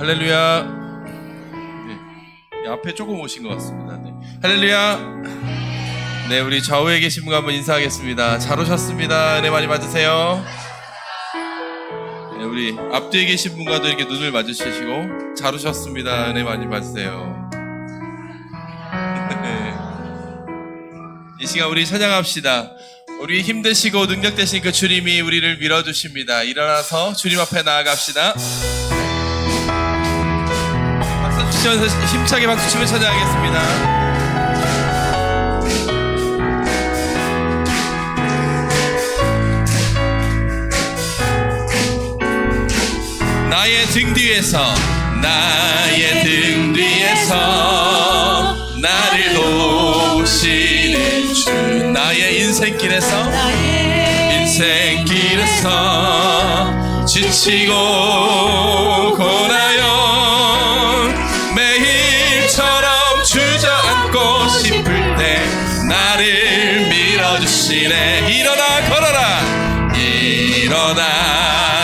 할렐루야. 네, 앞에 조금 오신 것 같습니다. 네. 할렐루야. 네, 우리 좌우에 계신 분 한번 인사하겠습니다. 잘 오셨습니다. 은혜 많이 받으세요. 네, 우리 앞뒤에 계신 분과도 이렇게 눈을 마주치시고 잘 오셨습니다. 은혜 많이 받으세요. 이 시간 우리 찬양합시다. 우리 힘드시고 능력되신 그 주님이 우리를 밀어주십니다. 일어나서 주님 앞에 나아갑시다. 박수 치면서 힘차게 박수 치며 찬양하겠습니다. 나의 등 뒤에서 나를 도우시는 주, 나의 인생길에서 지치고 고나요 매일처럼 주저앉고 싶을 때 나를 밀어주시네. 일어나 걸어라, 일어나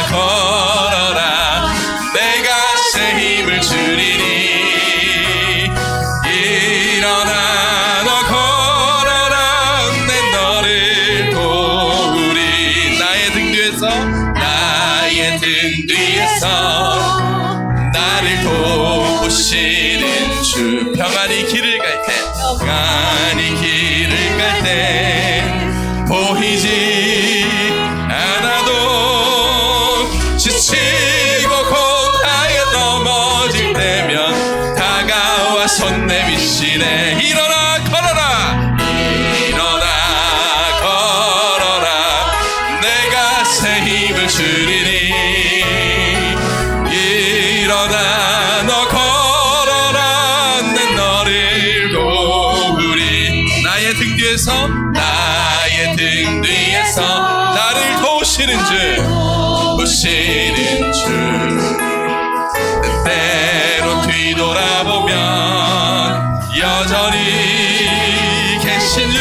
걸어라, 내가 새 힘을 주리니. 일어나 너 걸어라, 내 너를 도우리. 나의 등 뒤에서 나를 도우시는 주, 평안히 길을 갈 때 보이지 않아도 지치고 고다에 넘어질 때면 다가와 손 내미시네. 일어나 걸어라, 일어나 걸어라, 내가 새 힘을 주리니. 일어나 너 걸어라, 내 너를 도우리. 나의 등 뒤에서 나를 도우시는 주, 때때로 뒤돌아보면 여전히 계신 주,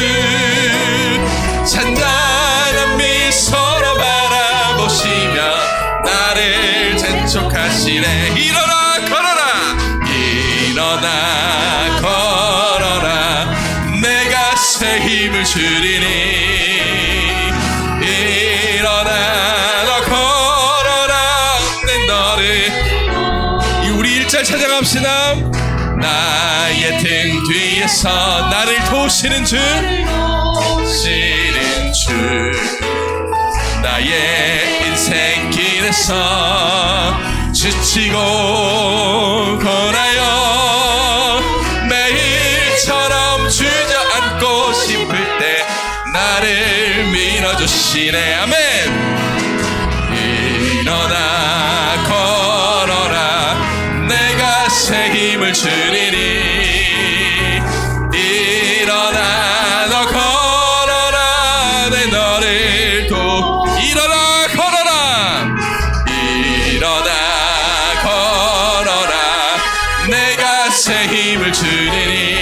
잔잔한 미소로 바라보시며 나를 재촉하시네. 일어나 걸어라, 일어나 걸어라, 내가 새 힘을 주리니. 일어나 너 걸어라, 내 너를. 우리 일절 찬양합시다. 나의 등 뒤에서 나를 도우시는 주, 나의 인생길에서 지치고 고나요 매일처럼 주저앉고 싶을 때 나를 밀어주시네. 아멘. 일어나 걸어라, 내가 새 힘을 주리니. 일어나 너 걸어라, 내 너를 일어나 걸어라, 일어나 걸어라, 내가 새 힘을 주리니.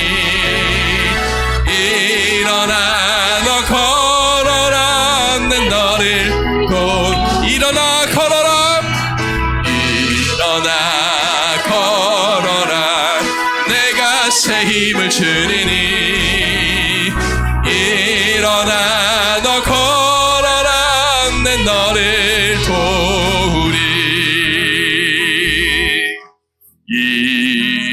일어나 너 걸어라, 내 너를 일어나 걸어라, 일어나 걸어라, 내가 새 힘을 주리니. 일어나 너 걸어라, 내 너를 도우리.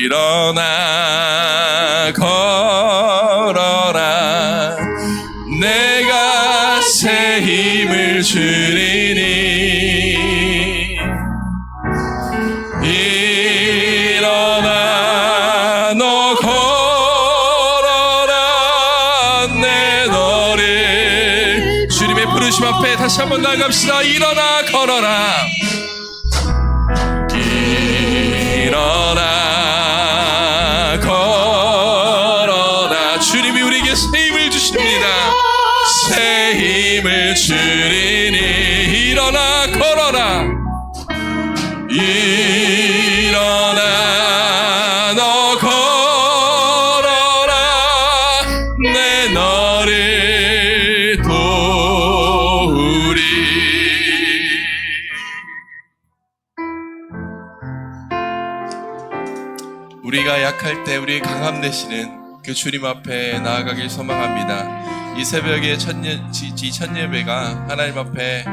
일어나 걸어라, 내가 새 힘을 주리니. 일어나 너 걸어라, 내 너를. 주님의 부르심 앞에 다시 한번 나아갑시다. 일어나 걸어라, 일어나 걸어라. 주님이 우리에게 새 힘을 주십니다. 새 힘을 주리니. 일어나 걸어라, 일어나 너 걸어라, 내 너를 도우리. 약할 때 우리의 강함 되시는 그 주님 앞에 나아가길 소망합니다. 이 새벽에 첫 예배가 하나님 앞에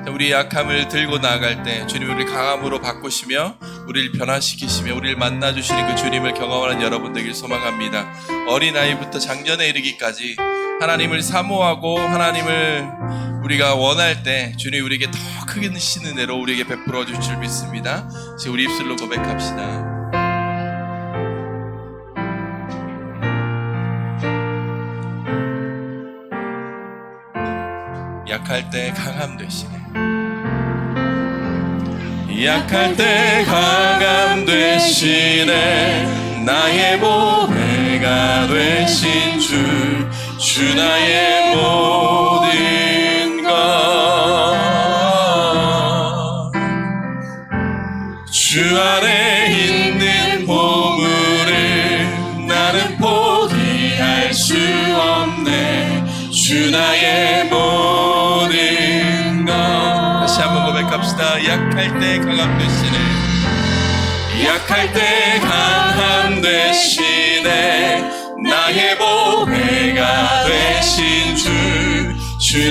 우리 약함을 들고 나아갈 때 주님 우리 강함으로 바꾸시며 우리를 변화시키시며 우리를 만나주시는 그 주님을 경험하는 여러분 되길 소망합니다. 어린아이부터 장년에 이르기까지 하나님을 사모하고 하나님을 우리가 원할 때 주님 우리에게 더 크게 시는 은혜로 우리에게 베풀어 주실 줄 믿습니다. 지금 우리 입술로 고백합시다. 약할 때 강함 되시네. 약할 때 강함 되시네. 나의 보배가 되신 주 나의 모든 것. 주 안에 있는 보물을 나는 포기할 수 없네. 주 나의 모든 것. 다시 한번 고백합시다. 약할 때 강함 되시네. 약할 때 강함 되시네. 나의 보배가 되신 주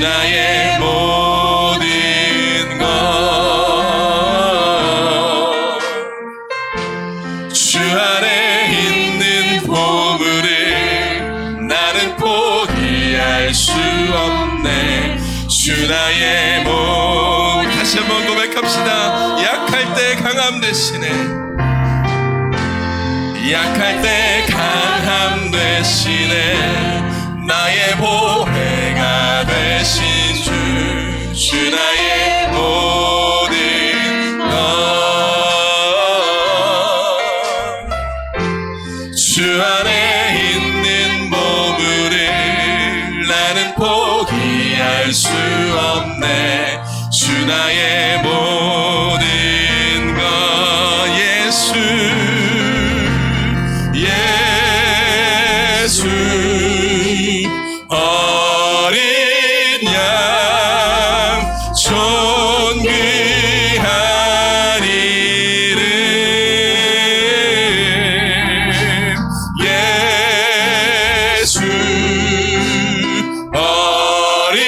나의 모든 것. 주 안에 있는 보물을 나는 포기할 수 없네. 주 나의 모든. 다시 한번 고백합시다. 약할 때 강함 되시네. 약할 때 강함 되시네. 나의 보배가 되신 주 나의 모든 것. 주 안에 있는 보물을 나는 포기할 수 없네. 주 나의 모든 것. 예수 어린 양 존귀한 이름. 예수 어린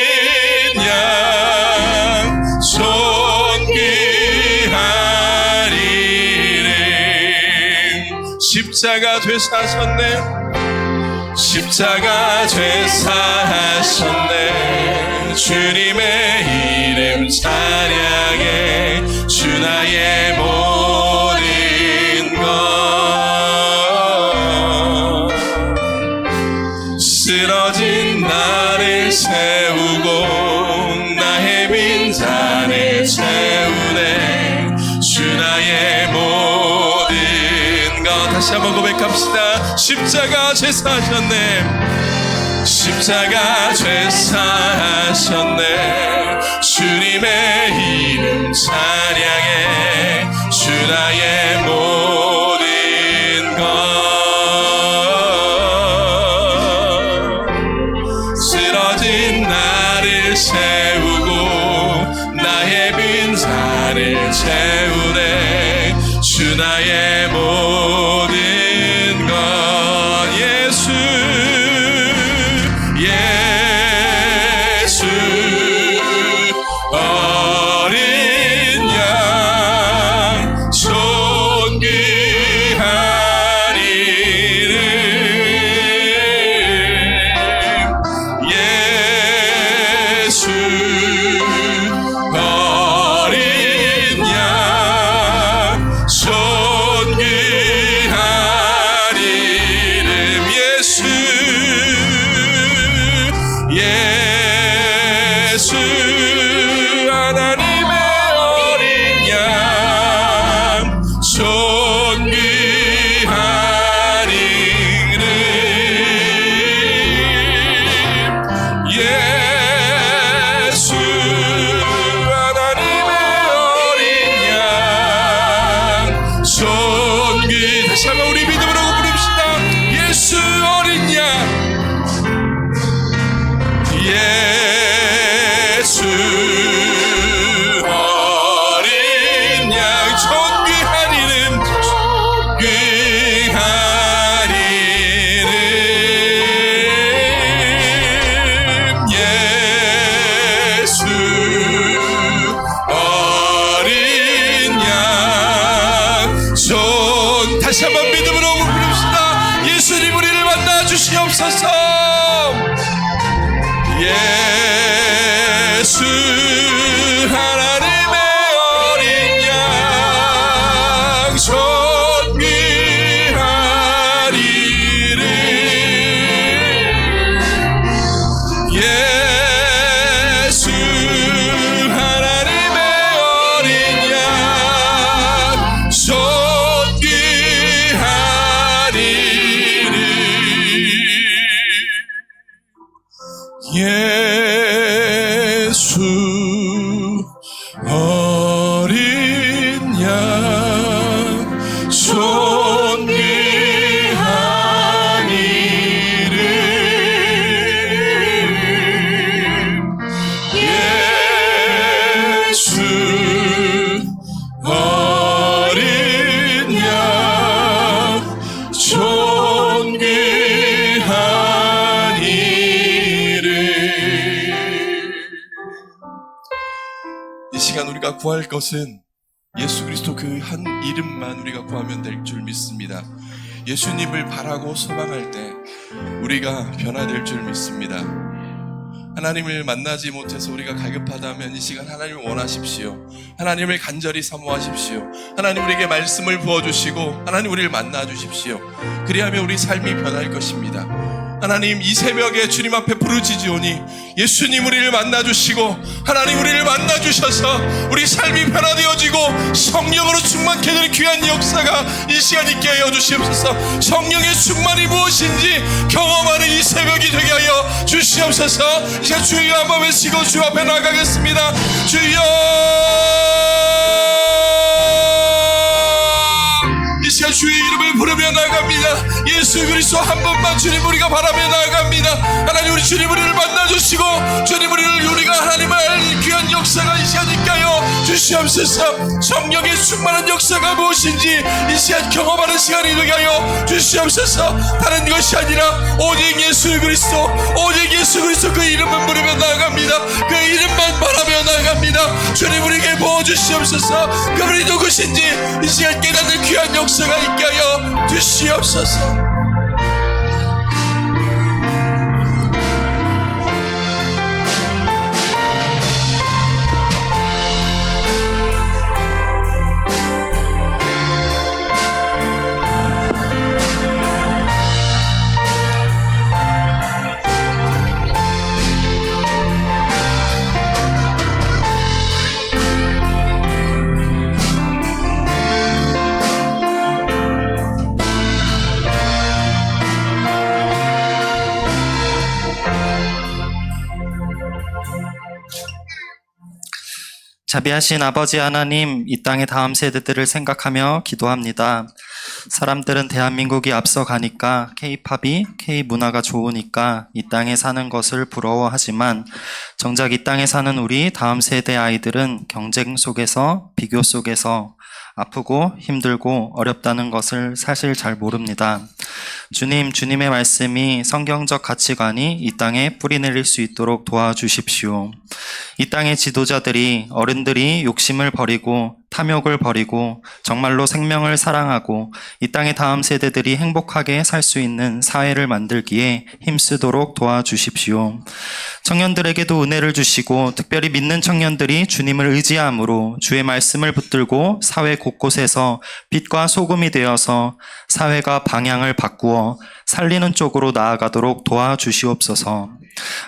양 존귀한 이름. 십자가 되사셨네. 십자가 죄사하셨네. 주님의 이름 찬양해. 주 나의 모든 것. 쓰러진 나를 세우고 나의 빈잔을 채우네. 주 나의 모든 것. 다시 한번 고백합시다. 십자가 죄사하셨네. 십자가 죄사하셨네. 주님의 이름 찬양해. 주 나의 모든 것. 쓰러진 나를 세우고 나의 빈잔을 채우네. 주 나의 모든 것. 예수 어린 양 존귀한 이름. 예수 어린 양 존귀한 이름. 예수 하나님의 어린 양 존귀한 이름. 예수 하나님의 어린 양 존귀. 다시 한번 우리 믿음으로 부릅시다. 예수 어린 양. 예수 예수 어린 양 존귀한 이름 예수 어린 양 존귀한 이름. 이 시간 우리가 구할 것은 예수 그리스도 그 한 이름만 우리가 구하면 될 줄 믿습니다. 예수님을 바라고 소망할 때 우리가 변화될 줄 믿습니다. 하나님을 만나지 못해서 우리가 갈급하다면 이 시간 하나님을 원하십시오. 하나님을 간절히 사모하십시오. 하나님 우리에게 말씀을 부어주시고 하나님 우리를 만나주십시오. 그리하면 우리 삶이 변할 것입니다. 하나님 이 새벽에 주님 앞에 부르짖으오니 예수님 우리를 만나주시고 하나님 우리를 만나주셔서 우리 삶이 변화되어지고 성령으로 충만케 되는 귀한 역사가 이 시간 있게 하여 주시옵소서. 성령의 충만이 무엇인지 경험하는 이 새벽이 되게 하여 주시옵소서. 이제 주여 한번 외치고 주 앞에 나가겠습니다. 주여 이 시간 주의 이름을 부르며 나아갑니다. 예수 그리스도 한 번만 주님 우리가 바라며 나아갑니다. 하나님 우리 주님 우리를 만나주시고 주님 우리가 하나님을 알 귀한 역사가 이 시간 있게 하여 주시옵소서. 성령의 충만한 역사가 무엇인지 이 시간 경험하는 시간이 되게 하여 주시옵소서. 다른 것이 아니라 오직 예수 그리스도 그 이름만 부르며 나아갑니다. 그 이름만 바라며 나아갑니다. 주님 우리에게 부어주시옵소서. 그분이 누구신지 이 시간 깨닫는 귀한 역사가 있게 하여 주시옵소서. 자비하신 아버지 하나님, 이 땅의 다음 세대들을 생각하며 기도합니다. 사람들은 대한민국이 앞서가니까 K-팝이 K-문화가 좋으니까 이 땅에 사는 것을 부러워하지만 정작 이 땅에 사는 우리 다음 세대 아이들은 경쟁 속에서 비교 속에서 아프고 힘들고 어렵다는 것을 사실 잘 모릅니다. 주님의 말씀이 성경적 가치관이 이 땅에 뿌리내릴 수 있도록 도와주십시오. 이 땅의 지도자들이 어른들이 욕심을 버리고 탐욕을 버리고 정말로 생명을 사랑하고 이 땅의 다음 세대들이 행복하게 살 수 있는 사회를 만들기에 힘쓰도록 도와주십시오. 청년들에게도 은혜를 주시고 특별히 믿는 청년들이 주님을 의지함으로 주의 말씀을 붙들고 사회 곳곳에서 빛과 소금이 되어서 사회가 방향을 바꾸어 살리는 쪽으로 나아가도록 도와주시옵소서.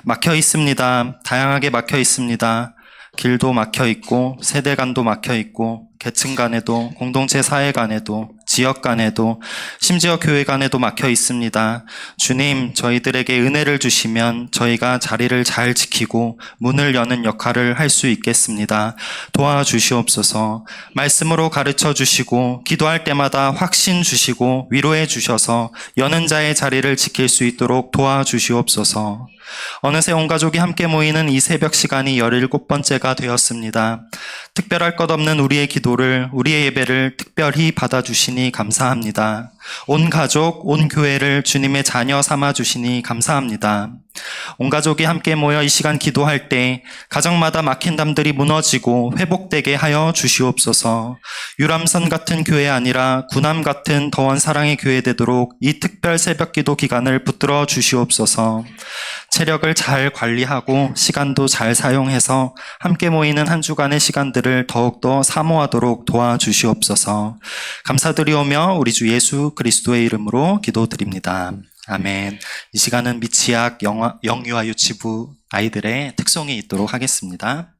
막혀 있습니다. 다양하게 막혀 있습니다. 길도 막혀 있고 세대 간도 막혀 있고 계층 간에도 공동체 사회 간에도 지역 간에도 심지어 교회 간에도 막혀 있습니다. 주님, 저희들에게 은혜를 주시면 저희가 자리를 잘 지키고 문을 여는 역할을 할 수 있겠습니다. 도와주시옵소서. 말씀으로 가르쳐 주시고 기도할 때마다 확신 주시고 위로해 주셔서 여는 자의 자리를 지킬 수 있도록 도와주시옵소서. 어느새 온 가족이 함께 모이는 이 새벽 시간이 17번째가 되었습니다. 특별할 것 없는 우리의 기도를, 우리의 예배를 특별히 받아주시니 감사합니다. 온 가족, 온 교회를 주님의 자녀 삼아주시니 감사합니다. 온 가족이 함께 모여 이 시간 기도할 때 가정마다 막힌 담들이 무너지고 회복되게 하여 주시옵소서. 유람선 같은 교회 아니라 구남 같은 더원 사랑의 교회 되도록 이 특별 새벽 기도 기간을 붙들어 주시옵소서. 체력을 잘 관리하고 시간도 잘 사용해서 함께 모이는 한 주간의 시간들을 더욱더 사모하도록 도와주시옵소서. 감사드리오며 우리 주 예수 그리스도의 이름으로 기도드립니다. 아멘. 이 시간은 미취학 영유아 유치부 아이들의 특송이 있도록 하겠습니다.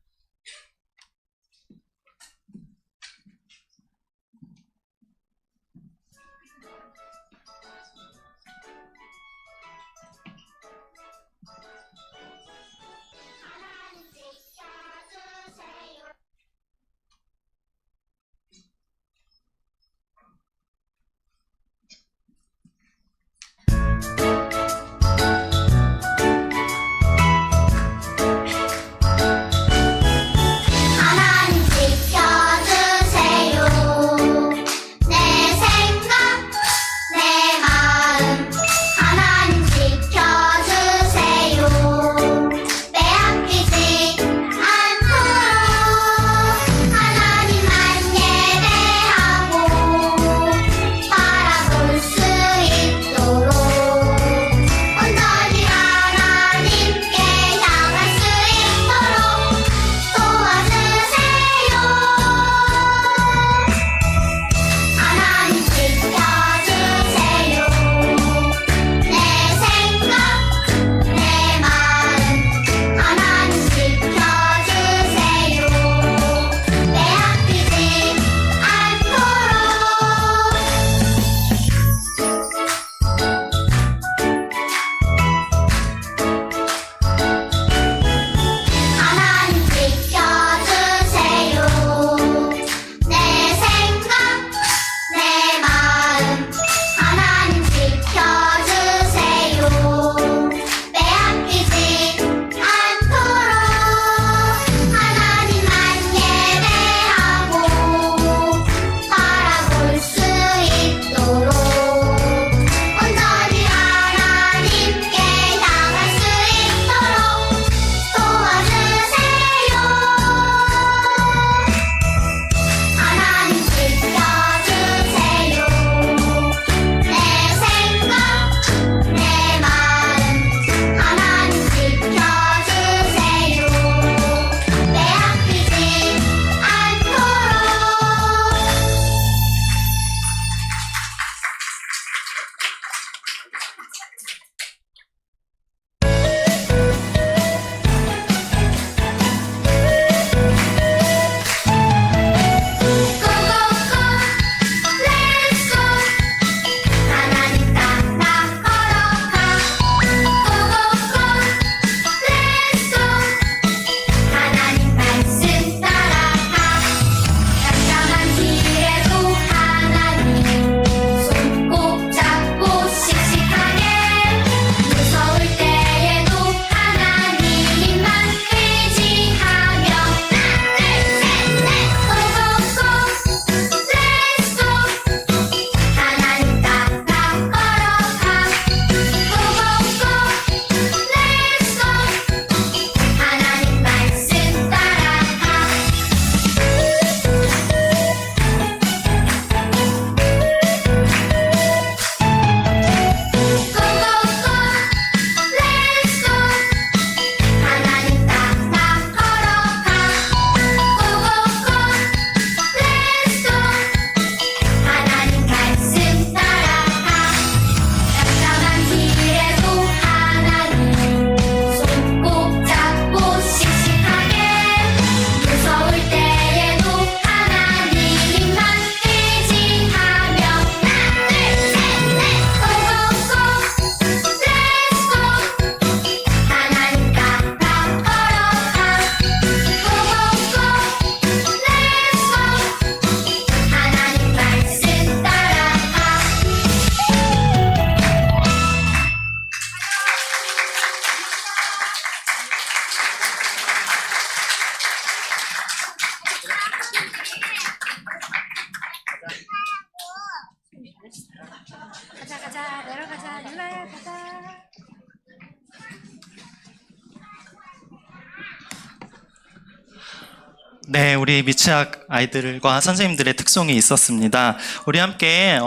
네, 우리 미취학 아이들과 선생님들의 특송이 있었습니다. 우리 함께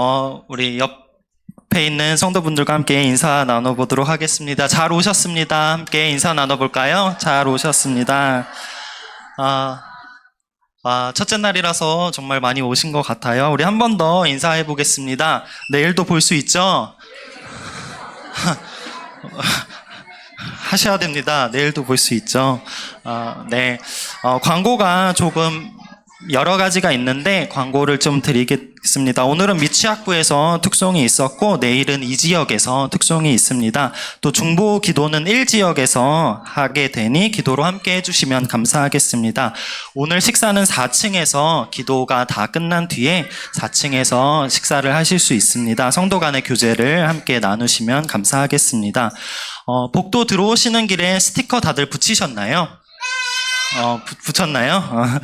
우리 옆에 있는 성도분들과 함께 인사 나눠보도록 하겠습니다. 잘 오셨습니다. 함께 인사 나눠볼까요? 잘 오셨습니다. 첫째 날이라서 정말 많이 오신 것 같아요. 우리 한 번 더 인사해 보겠습니다. 내일도 볼 수 있죠? 하셔야 됩니다. 내일도 볼 수 있죠. 네. 광고가 조금 여러 가지가 있는데 광고를 좀 드리겠습니다. 오늘은 미취학부에서 특송이 있었고 내일은 이 지역에서 특송이 있습니다. 또 중보 기도는 1지역에서 하게 되니 기도로 함께 해주시면 감사하겠습니다. 오늘 식사는 4층에서 기도가 다 끝난 뒤에 4층에서 식사를 하실 수 있습니다. 성도 간의 교제를 함께 나누시면 감사하겠습니다. 복도 들어오시는 길에 스티커 다들 붙이셨나요? 붙였나요?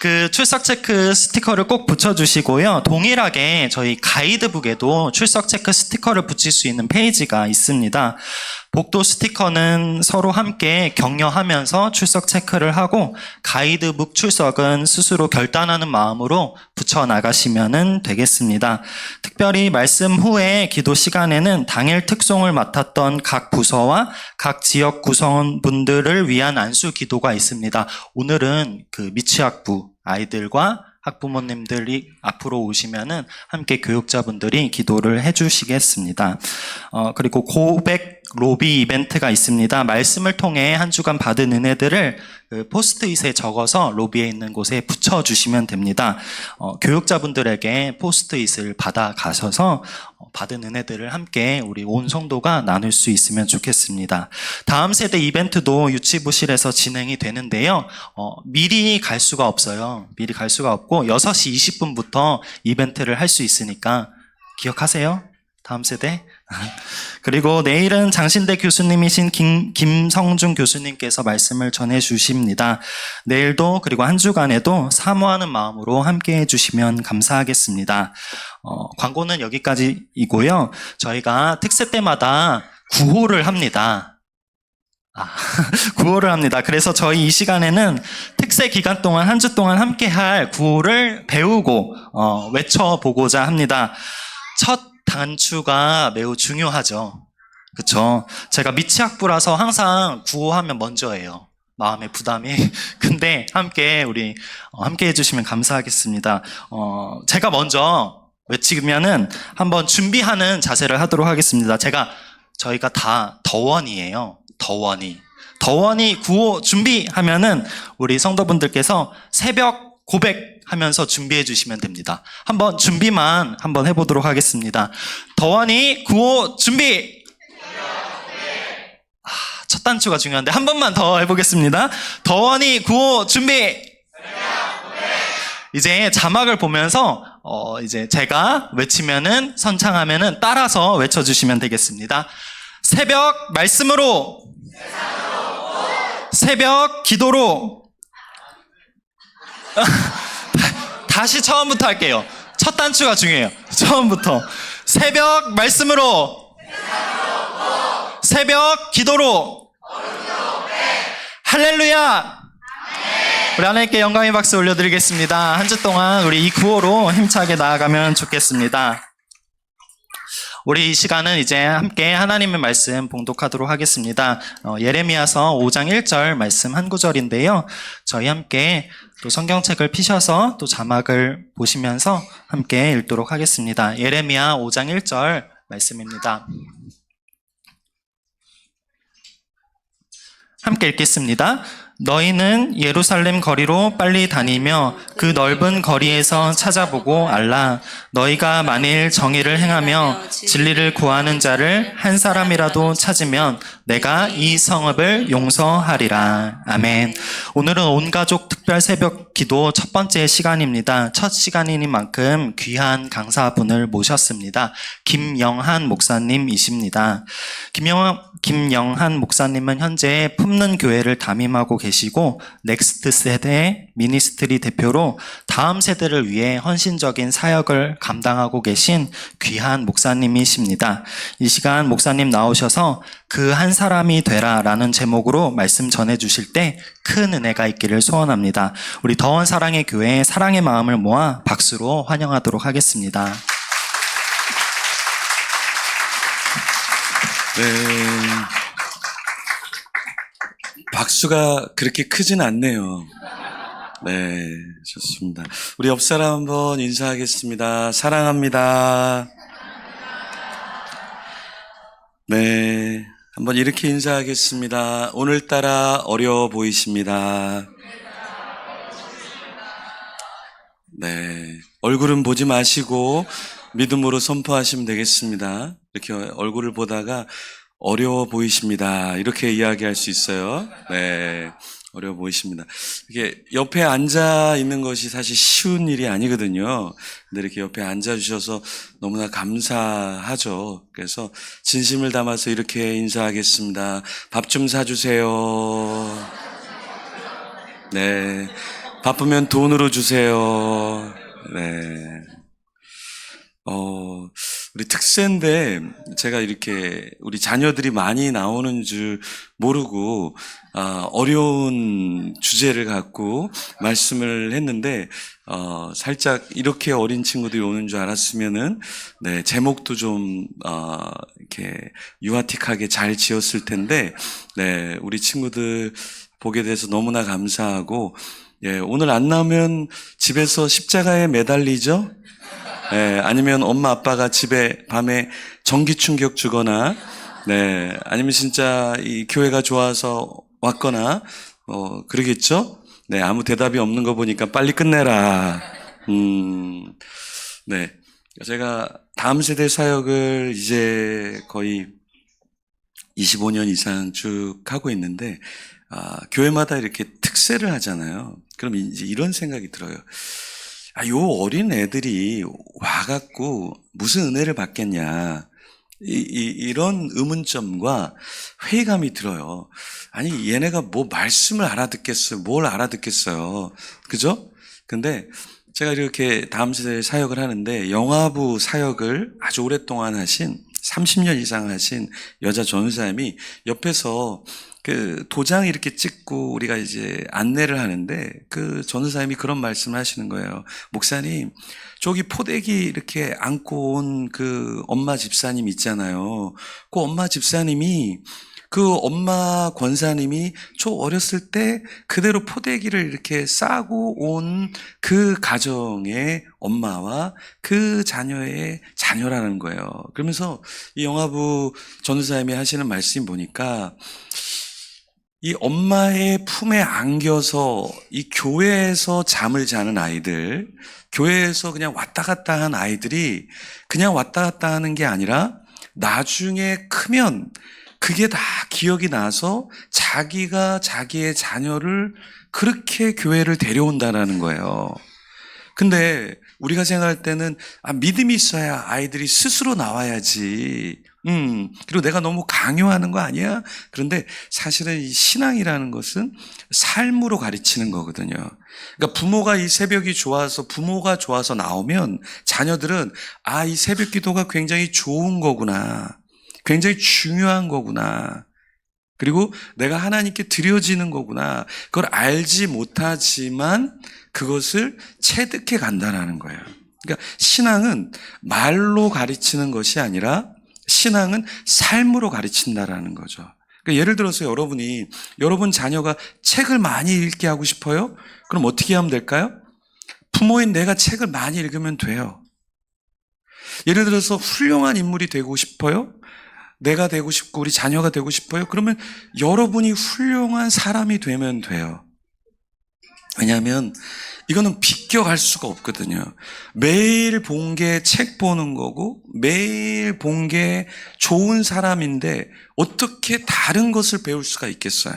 그 출석 체크 스티커를 꼭 붙여주시고요. 동일하게 저희 가이드북에도 출석 체크 스티커를 붙일 수 있는 페이지가 있습니다. 복도 스티커는 서로 함께 격려하면서 출석 체크를 하고 가이드북 출석은 스스로 결단하는 마음으로 붙여나가시면 되겠습니다. 특별히 말씀 후에 기도 시간에는 당일 특송을 맡았던 각 부서와 각 지역 구성원분들을 위한 안수 기도가 있습니다. 오늘은 그 미취학부 아이들과 학부모님들이 앞으로 오시면은 함께 교육자분들이 기도를 해주시겠습니다. 그리고 고백 로비 이벤트가 있습니다. 말씀을 통해 한 주간 받은 은혜들을 그 포스트잇에 적어서 로비에 있는 곳에 붙여주시면 됩니다. 교육자분들에게 포스트잇을 받아 가셔서 받은 은혜들을 함께 우리 온 성도가 나눌 수 있으면 좋겠습니다. 다음 세대 이벤트도 유치부실에서 진행이 되는데요. 미리 갈 수가 없어요. 미리 갈 수가 없고 6시 20분부터 이벤트를 할 수 있으니까 기억하세요? 다음 세대. 그리고 내일은 장신대 교수님이신 김성중 교수님께서 말씀을 전해 주십니다. 내일도 그리고 한 주간에도 사모하는 마음으로 함께 해주시면 감사하겠습니다. 광고는 여기까지이고요. 저희가 특세 때마다 구호를 합니다. 구호를 합니다. 그래서 저희 이 시간에는 특세 기간 동안 한 주 동안 함께 할 구호를 배우고 외쳐보고자 합니다. 첫 단추가 매우 중요하죠. 그쵸? 제가 미취학부라서 항상 구호하면 먼저예요. 마음의 부담이. 근데 함께 해주시면 감사하겠습니다. 제가 먼저 외치면은 한번 준비하는 자세를 하도록 하겠습니다. 저희가 다 더원이에요. 더원이 구호 준비하면은 우리 성도분들께서 새벽 고백 하면서 준비해 주시면 됩니다. 한번 준비만 한번 해보도록 하겠습니다. 더원이 구호 준비! 첫 단추가 중요한데 한 번만 더 해보겠습니다. 더원이 구호 준비! 이제 자막을 보면서 이제 제가 외치면은 선창하면은 따라서 외쳐주시면 되겠습니다. 새벽 말씀으로 새벽 기도로 다시 처음부터 할게요. 첫 단추가 중요해요. 처음부터 새벽 말씀으로 새벽 기도로 할렐루야. 우리 하나님께 영광의 박수 올려드리겠습니다. 한 주 동안 우리 이 구호로 힘차게 나아가면 좋겠습니다. 우리 이 시간은 이제 함께 하나님의 말씀 봉독하도록 하겠습니다. 예레미야서 5장 1절 말씀 한 구절인데요. 저희 함께 또 성경책을 피셔서 또 자막을 보시면서 함께 읽도록 하겠습니다. 예레미야 5장 1절 말씀입니다. 함께 읽겠습니다. 너희는 예루살렘 거리로 빨리 다니며 그 넓은 거리에서 찾아보고 알라. 너희가 만일 정의를 행하며 진리를 구하는 자를 한 사람이라도 찾으면 내가 이 성읍을 용서하리라. 아멘. 오늘은 온 가족 특별 새벽 기도 첫 번째 시간입니다. 첫 시간이니만큼 귀한 강사분을 모셨습니다. 김영한 목사님이십니다. 김영한 목사님은 현재 품는 교회를 담임하고 계시고 넥스트 세대 미니스트리 대표로 다음 세대를 위해 헌신적인 사역을 감당하고 계신 귀한 목사님이십니다. 이 시간 목사님 나오셔서 그 한 사람이 되라라는 제목으로 말씀 전해 주실 때 큰 은혜가 있기를 소원합니다. 우리 더원 사랑의 교회의 사랑의 마음을 모아 박수로 환영하도록 하겠습니다. 네. 박수가 그렇게 크진 않네요. 네, 좋습니다. 우리 옆 사람 한번 인사하겠습니다. 사랑합니다. 네, 한번 이렇게 인사하겠습니다. 오늘따라 어려워 보이십니다. 네, 얼굴은 보지 마시고 믿음으로 선포하시면 되겠습니다. 이렇게 얼굴을 보다가 어려워 보이십니다. 이렇게 이야기할 수 있어요. 네, 어려워 보이십니다. 이게 옆에 앉아 있는 것이 사실 쉬운 일이 아니거든요. 근데 이렇게 옆에 앉아 주셔서 너무나 감사하죠. 그래서 진심을 담아서 이렇게 인사하겠습니다. 밥 좀 사주세요. 네, 바쁘면 돈으로 주세요. 네. 우리 특세인데, 제가 이렇게 우리 자녀들이 많이 나오는 줄 모르고, 어려운 주제를 갖고 말씀을 했는데, 살짝 이렇게 어린 친구들이 오는 줄 알았으면은, 네, 제목도 좀, 이렇게 유아틱하게 잘 지었을 텐데, 네, 우리 친구들 보게 돼서 너무나 감사하고, 예, 오늘 안 나오면 집에서 십자가에 매달리죠? 네, 아니면 엄마 아빠가 집에 밤에 전기 충격 주거나, 네, 아니면 진짜 이 교회가 좋아서 왔거나, 그러겠죠? 네, 아무 대답이 없는 거 보니까 빨리 끝내라. 네. 제가 다음 세대 사역을 이제 거의 25년 이상 쭉 하고 있는데, 교회마다 이렇게 특세를 하잖아요. 그럼 이제 이런 생각이 들어요. 요 어린 애들이 와갖고 무슨 은혜를 받겠냐. 이런 의문점과 회의감이 들어요. 아니, 얘네가 뭐 말씀을 알아듣겠어요? 뭘 알아듣겠어요? 그죠? 근데 제가 이렇게 다음 세대 사역을 하는데 영화부 사역을 아주 오랫동안 하신 30년 이상 하신 여자 전사님이 옆에서 그 도장 이렇게 찍고 우리가 이제 안내를 하는데 그 전사님이 그런 말씀을 하시는 거예요. 목사님, 저기 포대기 이렇게 안고 온 그 엄마 집사님 있잖아요. 그 엄마 집사님이 그 엄마 권사님이 저 어렸을 때 그대로 포대기를 이렇게 싸고 온 그 가정의 엄마와 그 자녀의 자녀라는 거예요. 그러면서 이 영화부 전사님이 하시는 말씀 보니까 이 엄마의 품에 안겨서 이 교회에서 잠을 자는 아이들, 교회에서 그냥 왔다 갔다 한 아이들이 그냥 왔다 갔다 하는 게 아니라 나중에 크면 그게 다 기억이 나서 자기가 자기의 자녀를 그렇게 교회를 데려온다는 거예요. 근데 우리가 생각할 때는 믿음이 있어야 아이들이 스스로 나와야지. 그리고 내가 너무 강요하는 거 아니야? 그런데 사실은 이 신앙이라는 것은 삶으로 가르치는 거거든요. 그러니까 부모가 이 새벽이 좋아서 부모가 좋아서 나오면 자녀들은 이 새벽 기도가 굉장히 좋은 거구나. 굉장히 중요한 거구나. 그리고 내가 하나님께 드려지는 거구나. 그걸 알지 못하지만 그것을 체득해 간다는 거예요. 그러니까 신앙은 말로 가르치는 것이 아니라 신앙은 삶으로 가르친다라는 거죠. 그러니까 예를 들어서 여러분 자녀가 책을 많이 읽게 하고 싶어요? 그럼 어떻게 하면 될까요? 부모인 내가 책을 많이 읽으면 돼요. 예를 들어서 훌륭한 인물이 되고 싶어요? 내가 되고 싶고 우리 자녀가 되고 싶어요? 그러면 여러분이 훌륭한 사람이 되면 돼요. 왜냐하면 이거는 비껴갈 수가 없거든요. 매일 본 게 책 보는 거고 매일 본 게 좋은 사람인데 어떻게 다른 것을 배울 수가 있겠어요?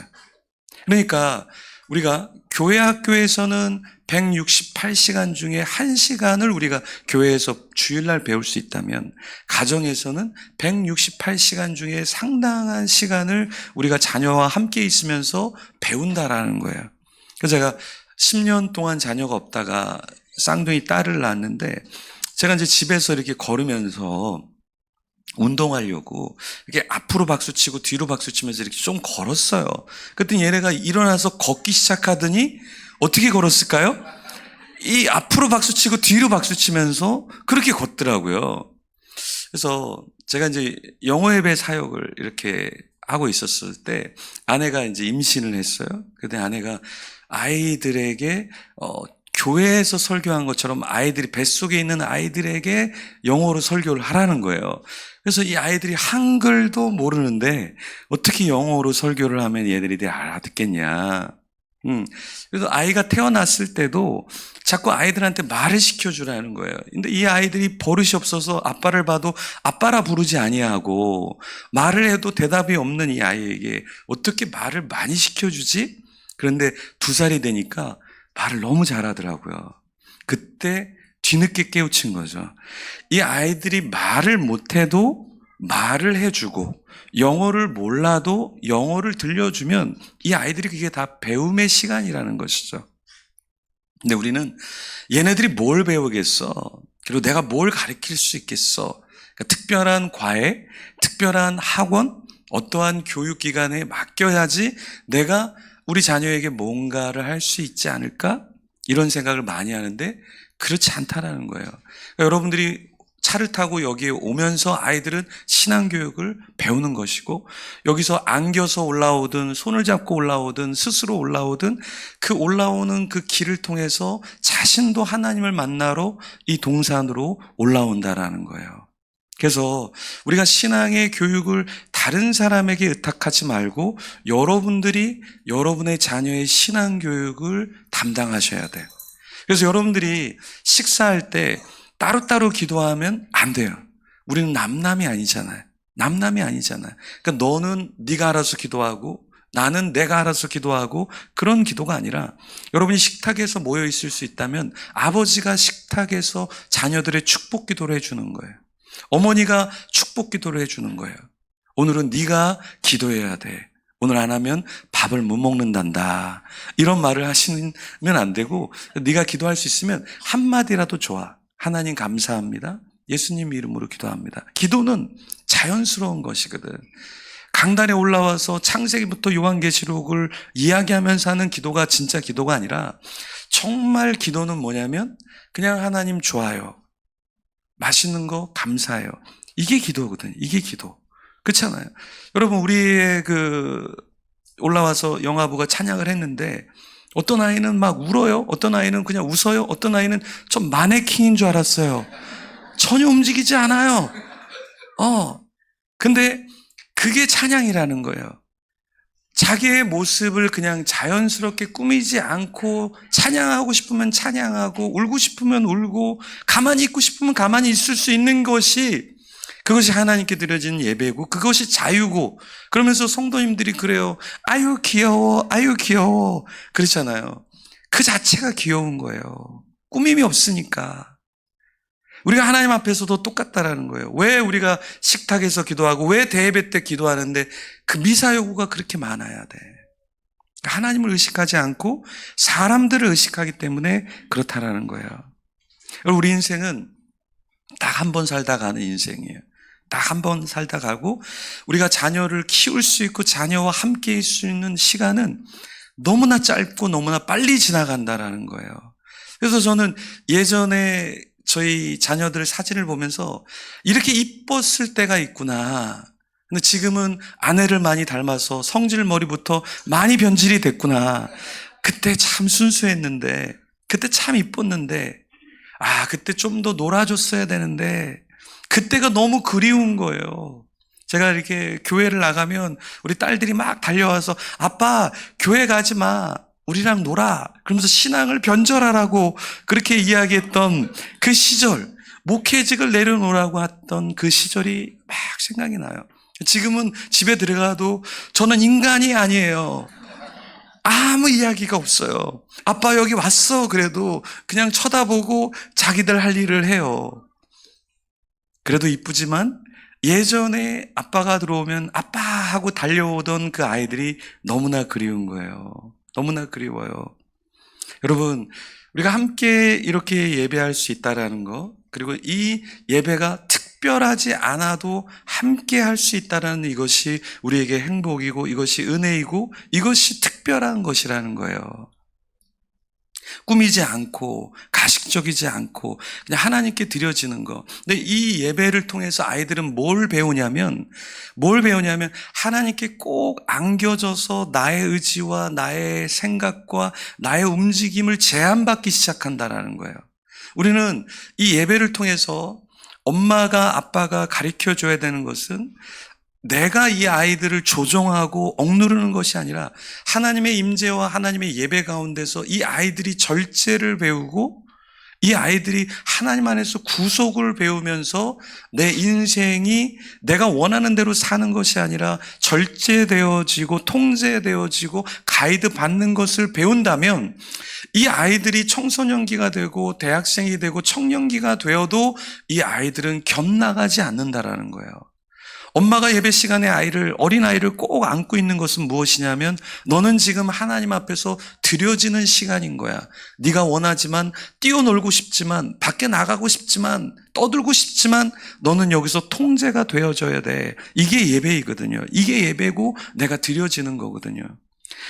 그러니까 우리가 교회 학교에서는 168시간 중에 1시간을 우리가 교회에서 주일날 배울 수 있다면 가정에서는 168시간 중에 상당한 시간을 우리가 자녀와 함께 있으면서 배운다라는 거예요. 그래서 제가 10년 동안 자녀가 없다가 쌍둥이 딸을 낳았는데 제가 이제 집에서 이렇게 걸으면서 운동하려고 이렇게 앞으로 박수치고 뒤로 박수치면서 이렇게 좀 걸었어요. 그랬더니 얘네가 일어나서 걷기 시작하더니 어떻게 걸었을까요? 이 앞으로 박수치고 뒤로 박수치면서 그렇게 걷더라고요. 그래서 제가 이제 영어 예배 사역을 이렇게 하고 있었을 때 아내가 이제 임신을 했어요. 그때 아내가 아이들에게 교회에서 설교한 것처럼 아이들이 뱃속에 있는 아이들에게 영어로 설교를 하라는 거예요. 그래서 이 아이들이 한글도 모르는데 어떻게 영어로 설교를 하면 얘들이 알아듣겠냐. 그래서 아이가 태어났을 때도 자꾸 아이들한테 말을 시켜주라는 거예요. 근데 이 아이들이 버릇이 없어서 아빠를 봐도 아빠라 부르지 아니하고 말을 해도 대답이 없는 이 아이에게 어떻게 말을 많이 시켜주지? 그런데 2살이 되니까 말을 너무 잘하더라고요. 그때 뒤늦게 깨우친 거죠. 이 아이들이 말을 못해도 말을 해주고 영어를 몰라도 영어를 들려주면 이 아이들이 그게 다 배움의 시간이라는 것이죠. 근데 우리는 얘네들이 뭘 배우겠어? 그리고 내가 뭘 가르칠 수 있겠어? 그러니까 특별한 과외, 특별한 학원, 어떠한 교육기관에 맡겨야지 내가 우리 자녀에게 뭔가를 할 수 있지 않을까? 이런 생각을 많이 하는데 그렇지 않다라는 거예요. 그러니까 여러분들이 차를 타고 여기에 오면서 아이들은 신앙교육을 배우는 것이고 여기서 안겨서 올라오든 손을 잡고 올라오든 스스로 올라오든 그 올라오는 그 길을 통해서 자신도 하나님을 만나러 이 동산으로 올라온다라는 거예요. 그래서 우리가 신앙의 교육을 다른 사람에게 의탁하지 말고 여러분들이 여러분의 자녀의 신앙 교육을 담당하셔야 돼요. 그래서 여러분들이 식사할 때 따로따로 기도하면 안 돼요. 우리는 남남이 아니잖아요. 남남이 아니잖아요. 그러니까 너는 네가 알아서 기도하고 나는 내가 알아서 기도하고 그런 기도가 아니라 여러분이 식탁에서 모여 있을 수 있다면 아버지가 식탁에서 자녀들의 축복 기도를 해주는 거예요. 어머니가 축복 기도를 해주는 거예요. 오늘은 네가 기도해야 돼. 오늘 안 하면 밥을 못 먹는단다. 이런 말을 하시면 안 되고 네가 기도할 수 있으면 한마디라도 좋아. 하나님 감사합니다. 예수님 이름으로 기도합니다. 기도는 자연스러운 것이거든. 강단에 올라와서 창세기부터 요한계시록을 이야기하면서 하는 기도가 진짜 기도가 아니라 정말 기도는 뭐냐면 그냥 하나님 좋아요. 맛있는 거 감사해요. 이게 기도거든요. 이게 기도. 그렇잖아요. 여러분 우리의 올라와서 영화부가 찬양을 했는데 어떤 아이는 막 울어요. 어떤 아이는 그냥 웃어요. 어떤 아이는 좀 마네킹인 줄 알았어요. 전혀 움직이지 않아요. 근데 그게 찬양이라는 거예요. 자기의 모습을 그냥 자연스럽게 꾸미지 않고 찬양하고 싶으면 찬양하고 울고 싶으면 울고 가만히 있고 싶으면 가만히 있을 수 있는 것이 그것이 하나님께 드려진 예배고 그것이 자유고 그러면서 성도님들이 그래요. 아유 귀여워 아유 귀여워 그렇잖아요. 그 자체가 귀여운 거예요. 꾸밈이 없으니까. 우리가 하나님 앞에서도 똑같다라는 거예요. 왜 우리가 식탁에서 기도하고 왜 대예배 때 기도하는데 그 미사 요구가 그렇게 많아야 돼. 하나님을 의식하지 않고 사람들을 의식하기 때문에 그렇다라는 거예요. 우리 인생은 딱 한 번 살다 가는 인생이에요. 딱 한 번 살다 가고 우리가 자녀를 키울 수 있고 자녀와 함께 있을 수 있는 시간은 너무나 짧고 너무나 빨리 지나간다라는 거예요. 그래서 저는 예전에 저희 자녀들 사진을 보면서 이렇게 이뻤을 때가 있구나. 근데 지금은 아내를 많이 닮아서 성질 머리부터 많이 변질이 됐구나. 그때 참 순수했는데, 그때 참 이뻤는데, 그때 좀 더 놀아줬어야 되는데, 그때가 너무 그리운 거예요. 제가 이렇게 교회를 나가면 우리 딸들이 막 달려와서 아빠 교회 가지 마. 우리랑 놀아. 그러면서 신앙을 변절하라고 그렇게 이야기했던 그 시절, 목회직을 내려놓으라고 했던 그 시절이 막 생각이 나요. 지금은 집에 들어가도 저는 인간이 아니에요. 아무 이야기가 없어요. 아빠 여기 왔어. 그래도 그냥 쳐다보고 자기들 할 일을 해요. 그래도 이쁘지만 예전에 아빠가 들어오면 아빠 하고 달려오던 그 아이들이 너무나 그리운 거예요. 너무나 그리워요. 여러분, 우리가 함께 이렇게 예배할 수 있다라는 거, 그리고 이 예배가 특별하지 않아도 함께 할 수 있다라는 이것이 우리에게 행복이고 이것이 은혜이고 이것이 특별한 것이라는 거예요. 꾸미지 않고 가식적이지 않고 그냥 하나님께 드려지는 거. 근데 이 예배를 통해서 아이들은 뭘 배우냐면 하나님께 꼭 안겨져서 나의 의지와 나의 생각과 나의 움직임을 제한받기 시작한다라는 거예요. 우리는 이 예배를 통해서 엄마가 아빠가 가르쳐줘야 되는 것은 내가 이 아이들을 조종하고 억누르는 것이 아니라 하나님의 임재와 하나님의 예배 가운데서 이 아이들이 절제를 배우고 이 아이들이 하나님 안에서 구속을 배우면서 내 인생이 내가 원하는 대로 사는 것이 아니라 절제되어지고 통제되어지고 가이드 받는 것을 배운다면 이 아이들이 청소년기가 되고 대학생이 되고 청년기가 되어도 이 아이들은 곁나가지 않는다라는 거예요. 엄마가 예배 시간에 어린아이를 꼭 안고 있는 것은 무엇이냐면 너는 지금 하나님 앞에서 드려지는 시간인 거야. 네가 원하지만 뛰어놀고 싶지만 밖에 나가고 싶지만 떠들고 싶지만 너는 여기서 통제가 되어져야 돼. 이게 예배이거든요. 이게 예배고 내가 드려지는 거거든요.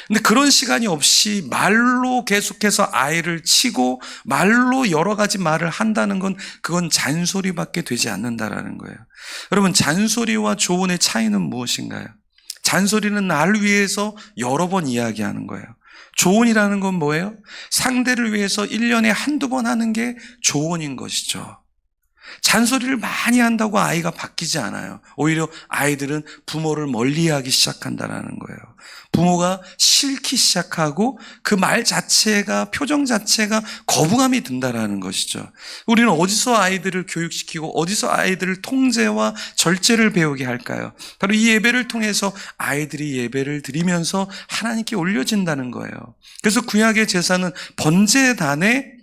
근데 그런 시간이 없이 말로 계속해서 아이를 치고 말로 여러 가지 말을 한다는 건 그건 잔소리밖에 되지 않는다라는 거예요. 여러분, 잔소리와 조언의 차이는 무엇인가요? 잔소리는 나를 위해서 여러 번 이야기하는 거예요. 조언이라는 건 뭐예요? 상대를 위해서 1년에 한두 번 하는 게 조언인 것이죠. 잔소리를 많이 한다고 아이가 바뀌지 않아요. 오히려 아이들은 부모를 멀리하기 시작한다는 거예요. 부모가 싫기 시작하고 그 말 자체가, 표정 자체가 거부감이 든다는 것이죠. 우리는 어디서 아이들을 교육시키고 어디서 아이들을 통제와 절제를 배우게 할까요? 바로 이 예배를 통해서 아이들이 예배를 드리면서 하나님께 올려진다는 거예요. 그래서 구약의 제사는 번제단에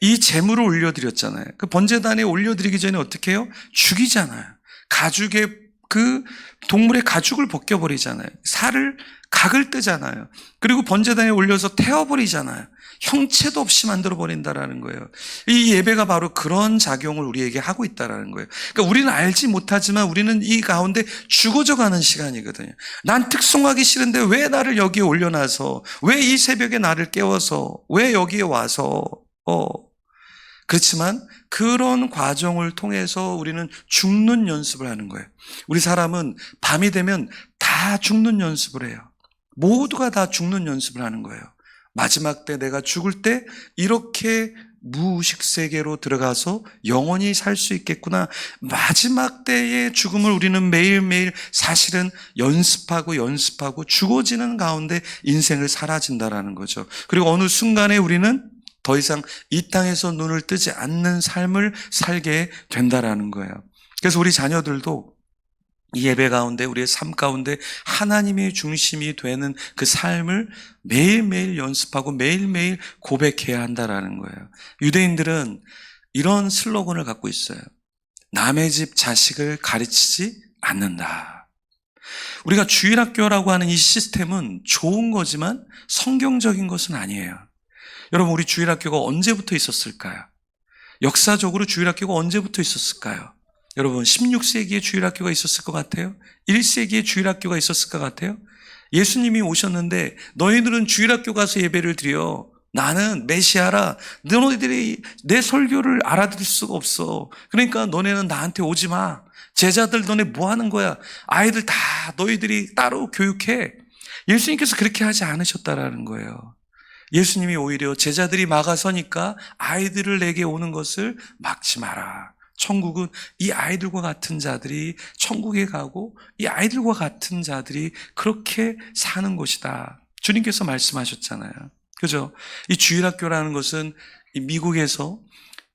이 제물을 올려드렸잖아요. 그 번제단에 올려드리기 전에 어떻게 해요? 죽이잖아요. 가죽의 그 동물의 가죽을 벗겨버리잖아요. 각을 뜨잖아요. 그리고 번제단에 올려서 태워버리잖아요. 형체도 없이 만들어버린다라는 거예요. 이 예배가 바로 그런 작용을 우리에게 하고 있다라는 거예요. 그러니까 우리는 알지 못하지만 우리는 이 가운데 죽어져가는 시간이거든요. 난 특송하기 싫은데 왜 나를 여기에 올려놔서, 왜 이 새벽에 나를 깨워서, 왜 여기에 와서, 그렇지만 그런 과정을 통해서 우리는 죽는 연습을 하는 거예요. 우리 사람은 밤이 되면 다 죽는 연습을 해요. 모두가 다 죽는 연습을 하는 거예요. 마지막 때 내가 죽을 때 이렇게 무의식 세계로 들어가서 영원히 살 수 있겠구나. 마지막 때의 죽음을 우리는 매일매일 사실은 연습하고 죽어지는 가운데 인생을 살아진다라는 거죠. 그리고 어느 순간에 우리는 더 이상 이 땅에서 눈을 뜨지 않는 삶을 살게 된다라는 거예요. 그래서 우리 자녀들도 이 예배 가운데, 우리의 삶 가운데 하나님의 중심이 되는 그 삶을 매일매일 연습하고 매일매일 고백해야 한다라는 거예요. 유대인들은 이런 슬로건을 갖고 있어요. 남의 집 자식을 가르치지 않는다. 우리가 주일학교라고 하는 이 시스템은 좋은 거지만 성경적인 것은 아니에요. 여러분, 우리 주일학교가 언제부터 있었을까요? 역사적으로 주일학교가 언제부터 있었을까요? 여러분, 16세기에 주일학교가 있었을 것 같아요? 1세기에 주일학교가 있었을 것 같아요? 예수님이 오셨는데 너희들은 주일학교 가서 예배를 드려. 나는 메시아라. 너희들이 내 설교를 알아들을 수가 없어. 그러니까 너네는 나한테 오지 마. 제자들 너네 뭐 하는 거야? 아이들 다 너희들이 따로 교육해. 예수님께서 그렇게 하지 않으셨다라는 거예요. 예수님이 오히려 제자들이 막아서니까 아이들을 내게 오는 것을 막지 마라. 천국은 이 아이들과 같은 자들이 천국에 가고 이 아이들과 같은 자들이 그렇게 사는 곳이다. 주님께서 말씀하셨잖아요. 그죠? 이 주일학교라는 것은 미국에서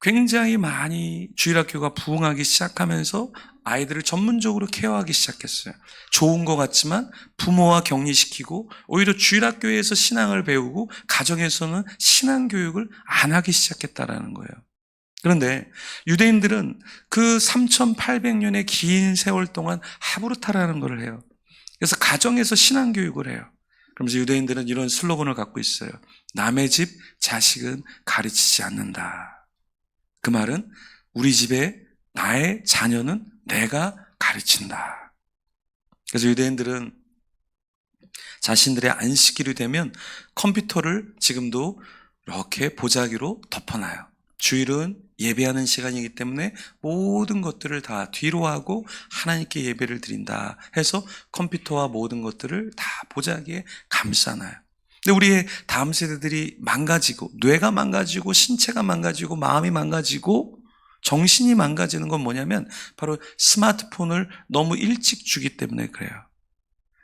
굉장히 많이 주일학교가 부흥하기 시작하면서 아이들을 전문적으로 케어하기 시작했어요. 좋은 것 같지만 부모와 격리시키고 오히려 주일학교에서 신앙을 배우고 가정에서는 신앙교육을 안 하기 시작했다라는 거예요. 그런데 유대인들은 그 3,800년의 긴 세월 동안 하브루타라는 걸 해요. 그래서 가정에서 신앙교육을 해요. 그러면서 유대인들은 이런 슬로건을 갖고 있어요. 남의 집 자식은 가르치지 않는다. 그 말은 우리 집에 나의 자녀는 내가 가르친다. 그래서 유대인들은 자신들의 안식일이 되면 컴퓨터를 지금도 이렇게 보자기로 덮어놔요. 주일은 예배하는 시간이기 때문에 모든 것들을 다 뒤로 하고 하나님께 예배를 드린다 해서 컴퓨터와 모든 것들을 다 보자기에 감싸놔요. 근데 우리의 다음 세대들이 망가지고 뇌가 망가지고 신체가 망가지고 마음이 망가지고 정신이 망가지는 건 뭐냐면 바로 스마트폰을 너무 일찍 주기 때문에 그래요.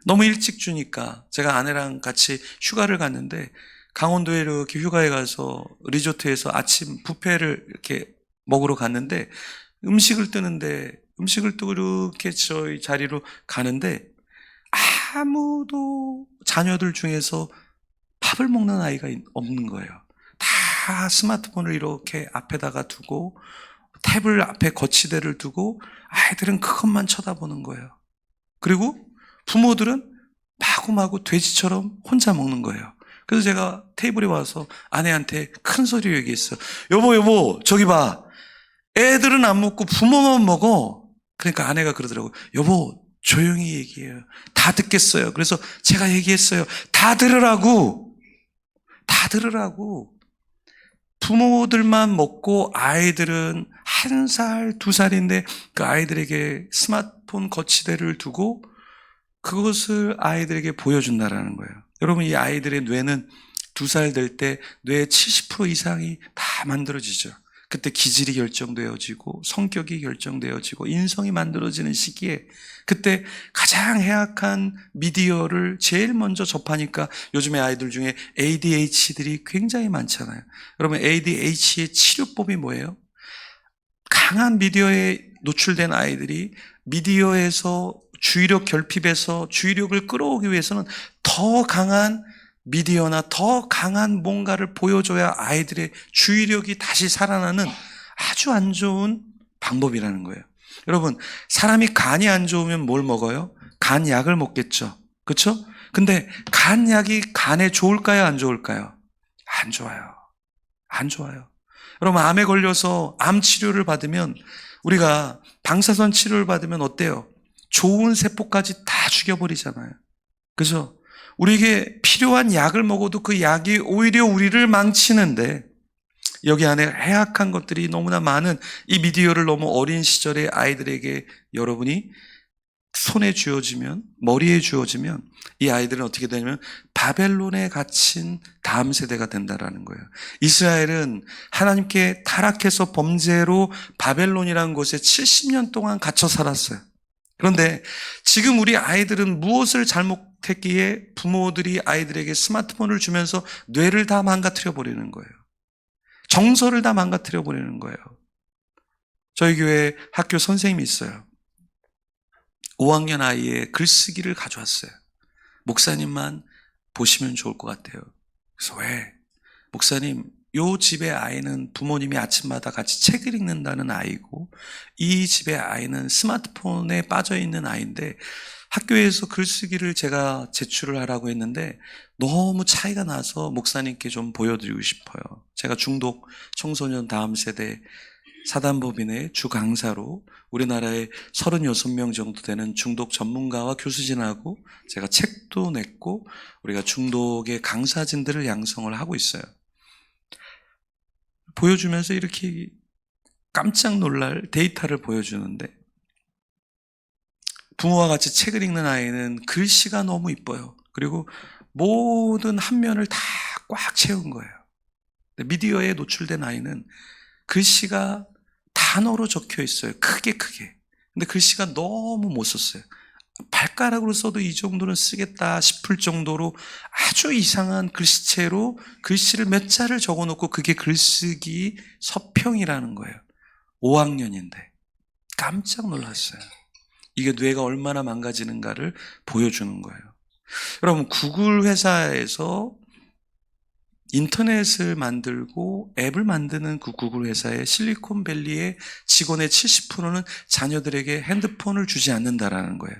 너무 일찍 주니까 제가 아내랑 같이 휴가를 갔는데 강원도에 이렇게 휴가에 가서 리조트에서 아침 뷔페를 이렇게 먹으러 갔는데 음식을 뜨고 이렇게 저희 자리로 가는데 아무도 자녀들 중에서 밥을 먹는 아이가 없는 거예요. 다 스마트폰을 이렇게 앞에다가 두고 탭을 앞에 거치대를 두고 아이들은 그것만 쳐다보는 거예요. 그리고 부모들은 마구마구 돼지처럼 혼자 먹는 거예요. 그래서 제가 테이블에 와서 아내한테 큰 소리로 얘기했어요. 여보, 저기 봐. 애들은 안 먹고 부모만 먹어. 그러니까 아내가 그러더라고요. 여보, 조용히 얘기해요. 다 듣겠어요. 그래서 제가 얘기했어요. 다 들으라고. 부모들만 먹고 아이들은 1살, 2살인데 그 아이들에게 스마트폰 거치대를 두고 그것을 아이들에게 보여준다라는 거예요. 여러분, 이 아이들의 뇌는 2살 될 때 뇌의 70% 이상이 다 만들어지죠. 그때 기질이 결정되어지고 성격이 결정되어지고 인성이 만들어지는 시기에 그때 가장 해악한 미디어를 제일 먼저 접하니까 요즘에 아이들 중에 ADHD들이 굉장히 많잖아요. 여러분, ADHD의 치료법이 뭐예요? 강한 미디어에 노출된 아이들이 미디어에서 주의력 결핍에서 주의력을 끌어오기 위해서는 더 강한 미디어나 더 강한 뭔가를 보여줘야 아이들의 주의력이 다시 살아나는 아주 안 좋은 방법이라는 거예요. 여러분, 사람이 간이 안 좋으면 뭘 먹어요? 간약을 먹겠죠. 그렇죠? 근데 간약이 간에 좋을까요? 안 좋을까요? 안 좋아요. 여러분, 암에 걸려서 암 치료를 받으면 우리가 방사선 치료를 받으면 어때요? 좋은 세포까지 다 죽여버리잖아요. 그죠? 우리에게 필요한 약을 먹어도 그 약이 오히려 우리를 망치는데 여기 안에 해악한 것들이 너무나 많은 이 미디어를 너무 어린 시절에 아이들에게 여러분이 손에 쥐어지면, 머리에 쥐어지면 이 아이들은 어떻게 되냐면 바벨론에 갇힌 다음 세대가 된다라는 거예요. 이스라엘은 하나님께 타락해서 범죄로 바벨론이라는 곳에 70년 동안 갇혀 살았어요. 그런데 지금 우리 아이들은 무엇을 잘못했기에 부모들이 아이들에게 스마트폰을 주면서 뇌를 다 망가뜨려 버리는 거예요. 정서를 다 망가뜨려 버리는 거예요. 저희 교회 학교 선생님이 있어요. 5학년 아이의 글쓰기를 가져왔어요. 목사님만 보시면 좋을 것 같아요. 그래서 왜? 목사님, 요 집의 아이는 부모님이 아침마다 같이 책을 읽는다는 아이고 이 집의 아이는 스마트폰에 빠져있는 아이인데 학교에서 글쓰기를 제가 제출을 하라고 했는데 너무 차이가 나서 목사님께 좀 보여드리고 싶어요. 제가 중독 청소년 다음 세대 사단법인의 주 강사로 우리나라에 36명 정도 되는 중독 전문가와 교수진하고 제가 책도 냈고 우리가 중독의 강사진들을 양성을 하고 있어요. 보여주면서 이렇게 깜짝 놀랄 데이터를 보여주는데 부모와 같이 책을 읽는 아이는 글씨가 너무 이뻐요. 그리고 모든 한 면을 다 꽉 채운 거예요. 미디어에 노출된 아이는 글씨가 단어로 적혀 있어요. 크게. 근데 글씨가 너무 못 썼어요. 발가락으로 써도 이 정도는 쓰겠다 싶을 정도로 아주 이상한 글씨체로 글씨를 몇 자를 적어놓고 그게 글쓰기 서평이라는 거예요. 5학년인데. 깜짝 놀랐어요. 이게 뇌가 얼마나 망가지는가를 보여주는 거예요. 여러분, 구글 회사에서 인터넷을 만들고 앱을 만드는 그 구글 회사의 실리콘밸리의 직원의 70%는 자녀들에게 핸드폰을 주지 않는다라는 거예요.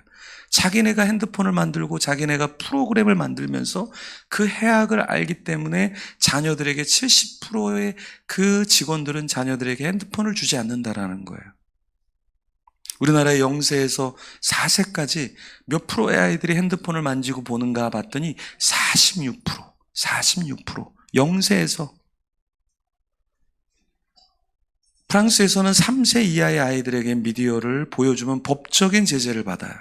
자기네가 핸드폰을 만들고 자기네가 프로그램을 만들면서 그 해악을 알기 때문에 자녀들에게 70%의 그 직원들은 자녀들에게 핸드폰을 주지 않는다라는 거예요. 우리나라의 0세에서 4세까지 몇 프로의 아이들이 핸드폰을 만지고 보는가 봤더니 46%. 0세에서. 프랑스에서는 3세 이하의 아이들에게 미디어를 보여주면 법적인 제재를 받아요.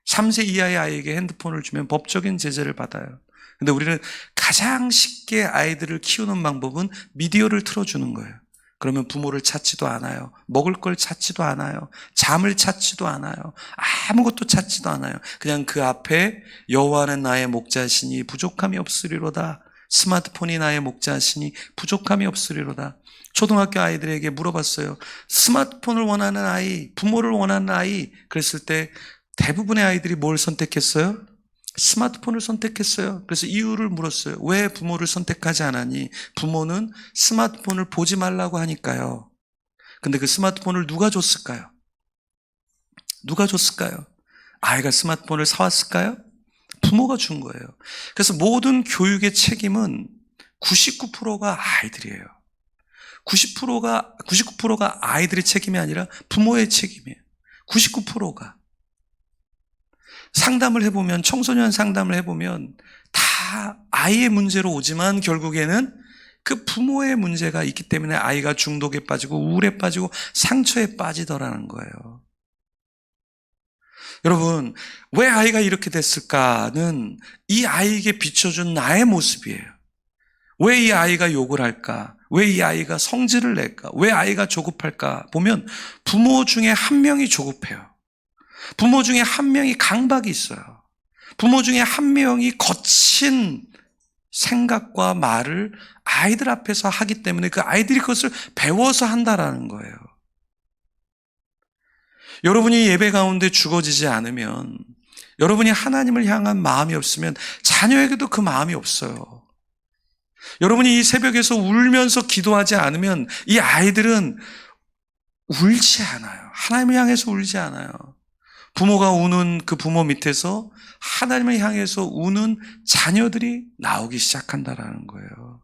3세 이하의 아이에게 핸드폰을 주면 법적인 제재를 받아요. 근데 우리는 가장 쉽게 아이들을 키우는 방법은 미디어를 틀어주는 거예요. 그러면 부모를 찾지도 않아요. 먹을 걸 찾지도 않아요. 잠을 찾지도 않아요. 아무것도 찾지도 않아요. 그냥 그 앞에 여호와는 나의 목자시니 부족함이 없으리로다. 스마트폰이 나의 목자시니 부족함이 없으리로다. 초등학교 아이들에게 물어봤어요. 스마트폰을 원하는 아이, 부모를 원하는 아이. 그랬을 때 대부분의 아이들이 뭘 선택했어요? 스마트폰을 선택했어요. 그래서 이유를 물었어요. 왜 부모를 선택하지 않았니? 부모는 스마트폰을 보지 말라고 하니까요. 근데 그 스마트폰을 누가 줬을까요? 아이가 스마트폰을 사왔을까요? 부모가 준 거예요. 그래서 모든 교육의 책임은 99%가 아이들이에요. 99%가 아이들의 책임이 아니라 부모의 책임이에요. 99%가. 상담을 해보면, 청소년 상담을 해보면 다 아이의 문제로 오지만 결국에는 그 부모의 문제가 있기 때문에 아이가 중독에 빠지고 우울에 빠지고 상처에 빠지더라는 거예요. 여러분, 왜 아이가 이렇게 됐을까는 이 아이에게 비춰준 나의 모습이에요. 왜 이 아이가 욕을 할까? 왜 이 아이가 성질을 낼까? 왜 아이가 조급할까? 보면 부모 중에 한 명이 조급해요. 부모 중에 한 명이 강박이 있어요. 부모 중에 한 명이 거친 생각과 말을 아이들 앞에서 하기 때문에 그 아이들이 그것을 배워서 한다라는 거예요. 여러분이 예배 가운데 죽어지지 않으면, 여러분이 하나님을 향한 마음이 없으면 자녀에게도 그 마음이 없어요. 여러분이 이 새벽에서 울면서 기도하지 않으면 이 아이들은 울지 않아요. 하나님을 향해서 울지 않아요. 부모가 우는 그 부모 밑에서 하나님을 향해서 우는 자녀들이 나오기 시작한다라는 거예요.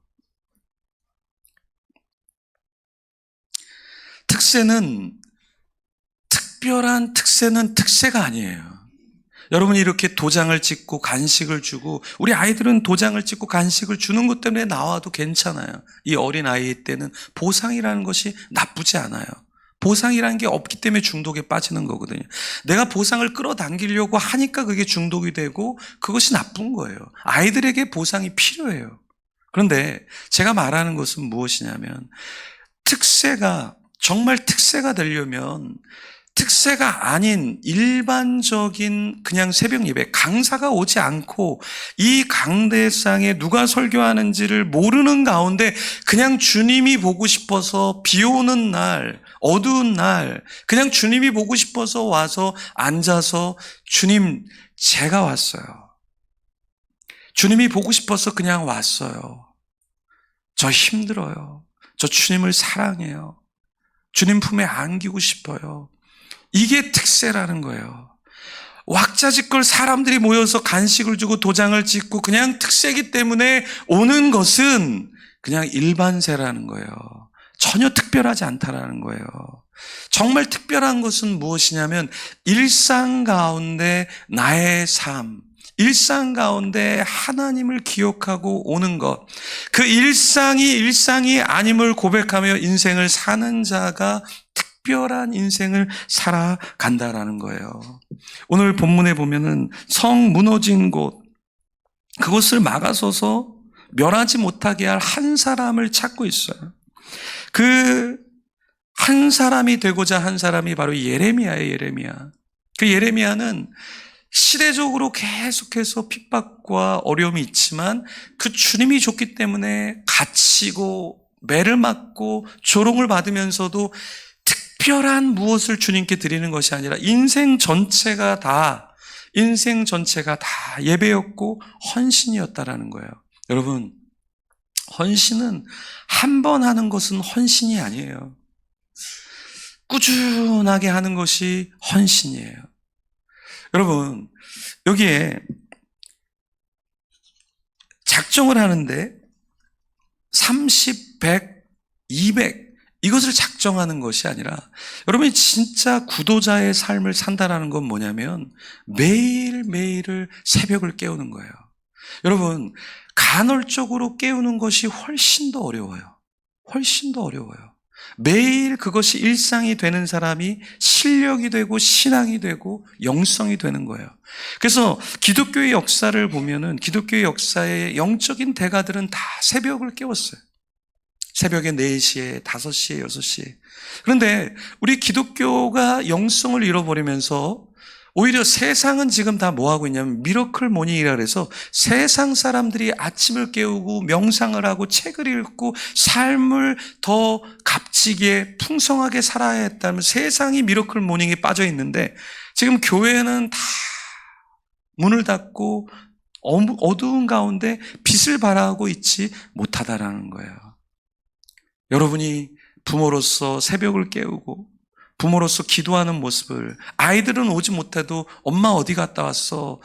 특별한 특세는 특세가 아니에요. 여러분이 이렇게 도장을 찍고 간식을 주고, 우리 아이들은 도장을 찍고 간식을 주는 것 때문에 나와도 괜찮아요. 이 어린 아이 때는 보상이라는 것이 나쁘지 않아요. 보상이라는 게 없기 때문에 중독에 빠지는 거거든요. 내가 보상을 끌어당기려고 하니까 그게 중독이 되고 그것이 나쁜 거예요. 아이들에게 보상이 필요해요. 그런데 제가 말하는 것은 무엇이냐면, 정말 특세가 되려면 특세가 아닌 일반적인 그냥 새벽 예배, 강사가 오지 않고 이 강대상에 누가 설교하는지를 모르는 가운데 그냥 주님이 보고 싶어서 비 오는 날, 어두운 날, 그냥 주님이 보고 싶어서 와서 앉아서 주님, 제가 왔어요. 주님이 보고 싶어서 그냥 왔어요. 저 힘들어요. 저 주님을 사랑해요. 주님 품에 안기고 싶어요. 이게 특세라는 거예요. 왁자지껄 사람들이 모여서 간식을 주고 도장을 찍고 그냥 특세이기 때문에 오는 것은 그냥 일반세라는 거예요. 전혀 특별하지 않다라는 거예요. 정말 특별한 것은 무엇이냐면 일상 가운데 나의 삶, 일상 가운데 하나님을 기억하고 오는 것, 그 일상이 아님을 고백하며 인생을 사는 자가 특별한 인생을 살아간다라는 거예요. 오늘 본문에 보면은 성 무너진 곳, 그것을 막아서서 멸하지 못하게 할 한 사람을 찾고 있어요. 그 한 사람이 되고자 한 사람이 바로 예레미야예요. 그 예레미야는 시대적으로 계속해서 핍박과 어려움이 있지만 그 주님이 줬기 때문에 갇히고 매를 맞고 조롱을 받으면서도 특별한 무엇을 주님께 드리는 것이 아니라 인생 전체가 다 예배였고 헌신이었다라는 거예요. 여러분, 헌신은 한 번 하는 것은 헌신이 아니에요. 꾸준하게 하는 것이 헌신이에요. 여러분, 여기에 작정을 하는데 30, 100, 200 이것을 작정하는 것이 아니라 여러분이 진짜 구도자의 삶을 산다라는 건 뭐냐면 매일매일을 새벽을 깨우는 거예요. 여러분, 간헐적으로 깨우는 것이 훨씬 더 어려워요. 훨씬 더 어려워요. 매일 그것이 일상이 되는 사람이 실력이 되고 신앙이 되고 영성이 되는 거예요. 그래서 기독교의 역사를 보면은 기독교의 역사의 영적인 대가들은 다 새벽을 깨웠어요. 새벽에 4시에, 5시에, 6시에. 그런데 우리 기독교가 영성을 잃어버리면서 오히려 세상은 지금 다 뭐하고 있냐면 미러클 모닝이라 그래서 세상 사람들이 아침을 깨우고 명상을 하고 책을 읽고 삶을 더 값지게 풍성하게 살아야 했다면 세상이 미러클 모닝에 빠져 있는데 지금 교회는 다 문을 닫고 어두운 가운데 빛을 발하고 있지 못하다라는 거예요. 여러분이 부모로서 새벽을 깨우고 부모로서 기도하는 모습을 아이들은 오지 못해도 엄마 어디 갔다 왔어?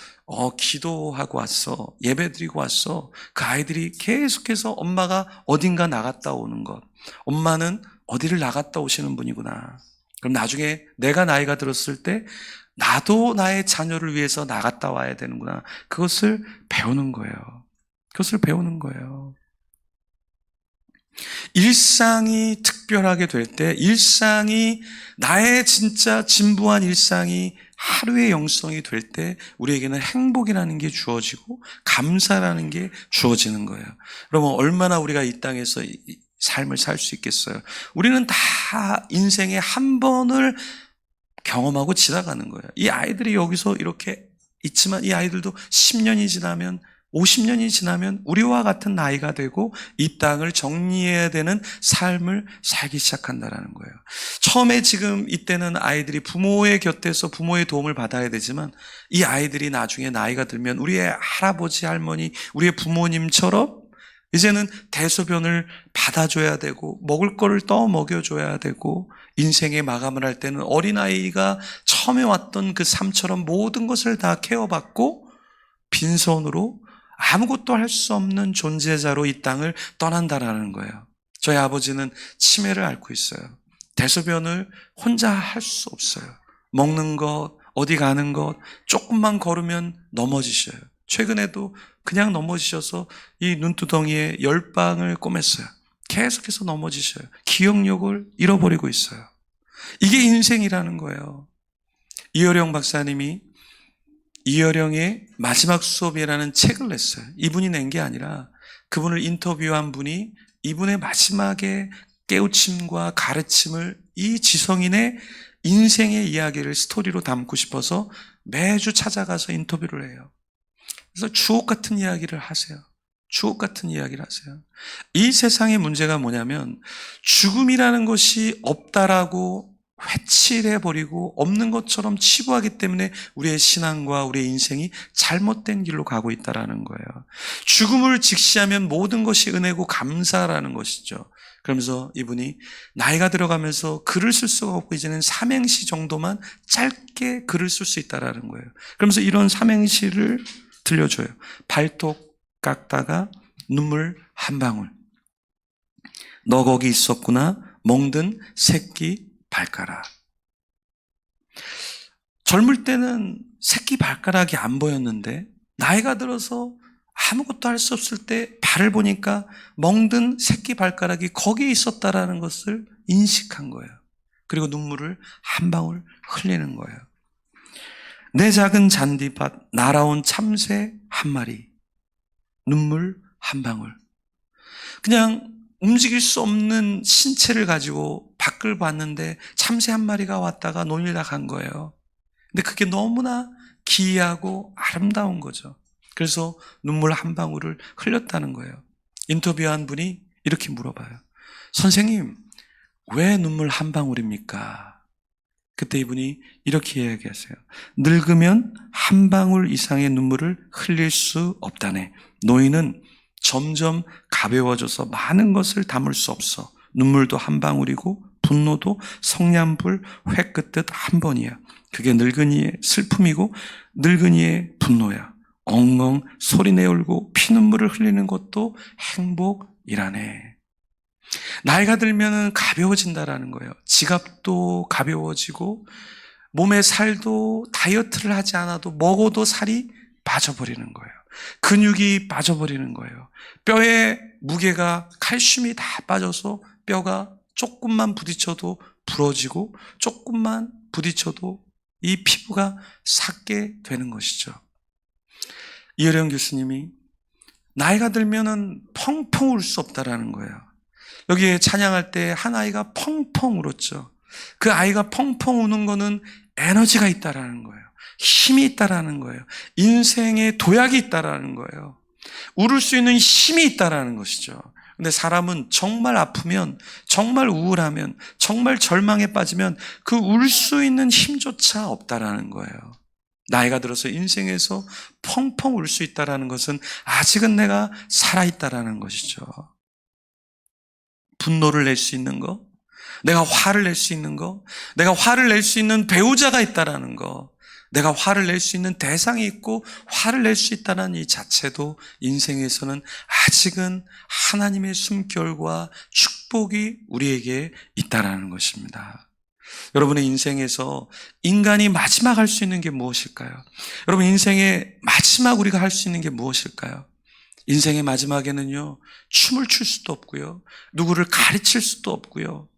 기도하고 왔어. 예배드리고 왔어. 그 아이들이 계속해서 엄마가 어딘가 나갔다 오는 것. 엄마는 어디를 나갔다 오시는 분이구나. 그럼 나중에 내가 나이가 들었을 때 나도 나의 자녀를 위해서 나갔다 와야 되는구나. 그것을 배우는 거예요. 그것을 배우는 거예요. 일상이 특별하게 될 때, 일상이 나의 진짜 진부한 일상이 하루의 영성이 될 때 우리에게는 행복이라는 게 주어지고 감사라는 게 주어지는 거예요. 여러분, 얼마나 우리가 이 땅에서 이 삶을 살 수 있겠어요? 우리는 다 인생에 한 번을 경험하고 지나가는 거예요. 이 아이들이 여기서 이렇게 있지만 이 아이들도 10년이 지나면 50년이 지나면 우리와 같은 나이가 되고 이 땅을 정리해야 되는 삶을 살기 시작한다는 거예요. 처음에 지금 이때는 아이들이 부모의 곁에서 부모의 도움을 받아야 되지만 이 아이들이 나중에 나이가 들면 우리의 할아버지, 할머니, 우리의 부모님처럼 이제는 대소변을 받아줘야 되고 먹을 거를 떠 먹여줘야 되고 인생의 마감을 할 때는 어린아이가 처음에 왔던 그 삶처럼 모든 것을 다 케어받고 빈손으로 아무것도 할 수 없는 존재자로 이 땅을 떠난다라는 거예요. 저희 아버지는 치매를 앓고 있어요. 대소변을 혼자 할 수 없어요. 먹는 것, 어디 가는 것, 조금만 걸으면 넘어지셔요. 최근에도 그냥 넘어지셔서 이 눈두덩이에 열방을 꿰맸어요. 계속해서 넘어지셔요. 기억력을 잃어버리고 있어요. 이게 인생이라는 거예요. 이효령 박사님이 이효령의 마지막 수업이라는 책을 냈어요. 이분이 낸 게 아니라 그분을 인터뷰한 분이 이분의 마지막에 깨우침과 가르침을 이 지성인의 인생의 이야기를 스토리로 담고 싶어서 매주 찾아가서 인터뷰를 해요. 그래서 주옥 같은 이야기를 하세요. 주옥 같은 이야기를 하세요. 이 세상의 문제가 뭐냐면 죽음이라는 것이 없다라고 회칠해버리고 없는 것처럼 치부하기 때문에 우리의 신앙과 우리의 인생이 잘못된 길로 가고 있다는 거예요. 죽음을 직시하면 모든 것이 은혜고 감사라는 것이죠. 그러면서 이분이 나이가 들어가면서 글을 쓸 수가 없고 이제는 삼행시 정도만 짧게 글을 쓸 수 있다는 거예요. 그러면서 이런 삼행시를 들려줘요. 발톱 깎다가 눈물 한 방울. 너 거기 있었구나. 멍든 새끼 발가락. 젊을 때는 새끼 발가락이 안 보였는데 나이가 들어서 아무것도 할 수 없을 때 발을 보니까 멍든 새끼 발가락이 거기에 있었다라는 것을 인식한 거예요. 그리고 눈물을 한 방울 흘리는 거예요. 내 작은 잔디밭 날아온 참새 한 마리. 눈물 한 방울. 그냥 움직일 수 없는 신체를 가지고 밖을 봤는데 참새 한 마리가 왔다가 놀리다 간 거예요. 근데 그게 너무나 기이하고 아름다운 거죠. 그래서 눈물 한 방울을 흘렸다는 거예요. 인터뷰한 분이 이렇게 물어봐요. 선생님, 왜 눈물 한 방울입니까? 그때 이분이 이렇게 이야기하세요. 늙으면 한 방울 이상의 눈물을 흘릴 수 없다네. 노인은 점점 가벼워져서 많은 것을 담을 수 없어. 눈물도 한 방울이고 분노도 성냥불 회 끄듯 한 번이야. 그게 늙은이의 슬픔이고 늙은이의 분노야. 엉엉 소리내 울고 피눈물을 흘리는 것도 행복이라네. 나이가 들면은 가벼워진다라는 거예요. 지갑도 가벼워지고 몸의 살도 다이어트를 하지 않아도 먹어도 살이 빠져버리는 거예요. 근육이 빠져버리는 거예요. 뼈에 무게가 칼슘이 다 빠져서 뼈가 조금만 부딪혀도 부러지고 조금만 부딪혀도 이 피부가 삭게 되는 것이죠. 이혜령 교수님이 나이가 들면은 펑펑 울 수 없다라는 거예요. 여기에 찬양할 때 한 아이가 펑펑 울었죠. 그 아이가 펑펑 우는 거는 에너지가 있다라는 거예요. 힘이 있다라는 거예요. 인생에 도약이 있다라는 거예요. 울을 수 있는 힘이 있다라는 것이죠. 근데 사람은 정말 아프면, 정말 우울하면, 정말 절망에 빠지면 그 울 수 있는 힘조차 없다라는 거예요. 나이가 들어서 인생에서 펑펑 울 수 있다라는 것은 아직은 내가 살아있다라는 것이죠. 분노를 낼 수 있는 거, 내가 화를 낼 수 있는 거, 내가 화를 낼 수 있는 배우자가 있다라는 거, 내가 화를 낼 수 있는 대상이 있고 화를 낼 수 있다는 이 자체도 인생에서는 아직은 하나님의 숨결과 축복이 우리에게 있다라는 것입니다. 여러분의 인생에서 인간이 마지막 할 수 있는 게 무엇일까요? 여러분 인생의 마지막 우리가 할 수 있는 게 무엇일까요? 인생의 마지막에는요, 춤을 출 수도 없고요, 누구를 가르칠 수도 없고요,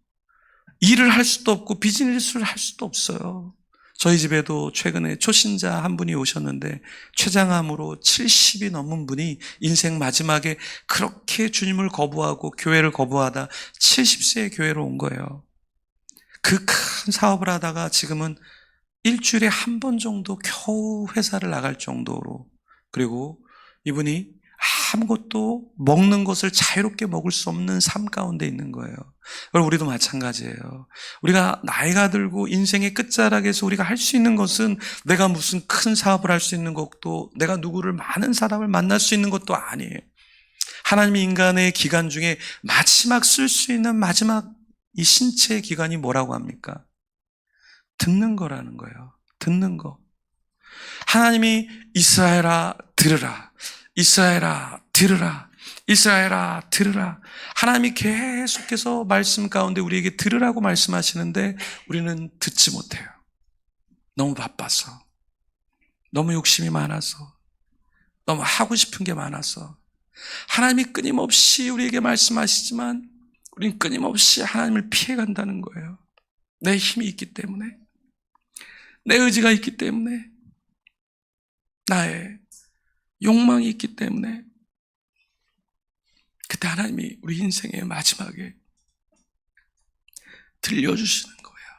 일을 할 수도 없고 비즈니스를 할 수도 없어요. 저희 집에도 최근에 초신자 한 분이 오셨는데 췌장암으로 70이 넘은 분이 인생 마지막에 그렇게 주님을 거부하고 교회를 거부하다 70세에 교회로 온 거예요. 그 큰 사업을 하다가 지금은 일주일에 한 번 정도 겨우 회사를 나갈 정도로, 그리고 이분이 아무것도 먹는 것을 자유롭게 먹을 수 없는 삶 가운데 있는 거예요. 여러분, 우리도 마찬가지예요. 우리가 나이가 들고 인생의 끝자락에서 우리가 할 수 있는 것은 내가 무슨 큰 사업을 할 수 있는 것도, 내가 누구를 많은 사람을 만날 수 있는 것도 아니에요. 하나님이 인간의 기간 중에 마지막 쓸 수 있는 마지막 이 신체의 기간이 뭐라고 합니까? 듣는 거라는 거예요. 듣는 거. 하나님이 이스라엘아 들으라, 이스라엘아 들으라, 이스라엘아 들으라. 하나님이 계속해서 말씀 가운데 우리에게 들으라고 말씀하시는데 우리는 듣지 못해요. 너무 바빠서, 너무 욕심이 많아서, 너무 하고 싶은 게 많아서. 하나님이 끊임없이 우리에게 말씀하시지만 우리는 끊임없이 하나님을 피해간다는 거예요. 내 힘이 있기 때문에, 내 의지가 있기 때문에, 나의 욕망이 있기 때문에. 그때 하나님이 우리 인생의 마지막에 들려주시는 거예요.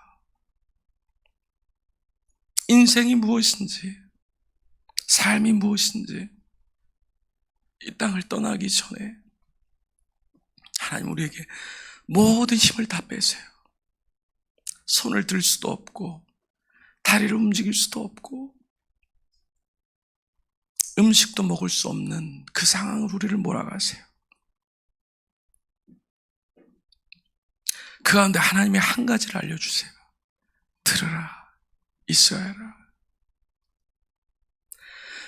인생이 무엇인지, 삶이 무엇인지, 이 땅을 떠나기 전에 하나님 우리에게 모든 힘을 다 빼세요. 손을 들 수도 없고 다리를 움직일 수도 없고 음식도 먹을 수 없는 그 상황으로 우리를 몰아가세요. 그 가운데 하나님이 한 가지를 알려주세요. 들으라, 이스라엘아.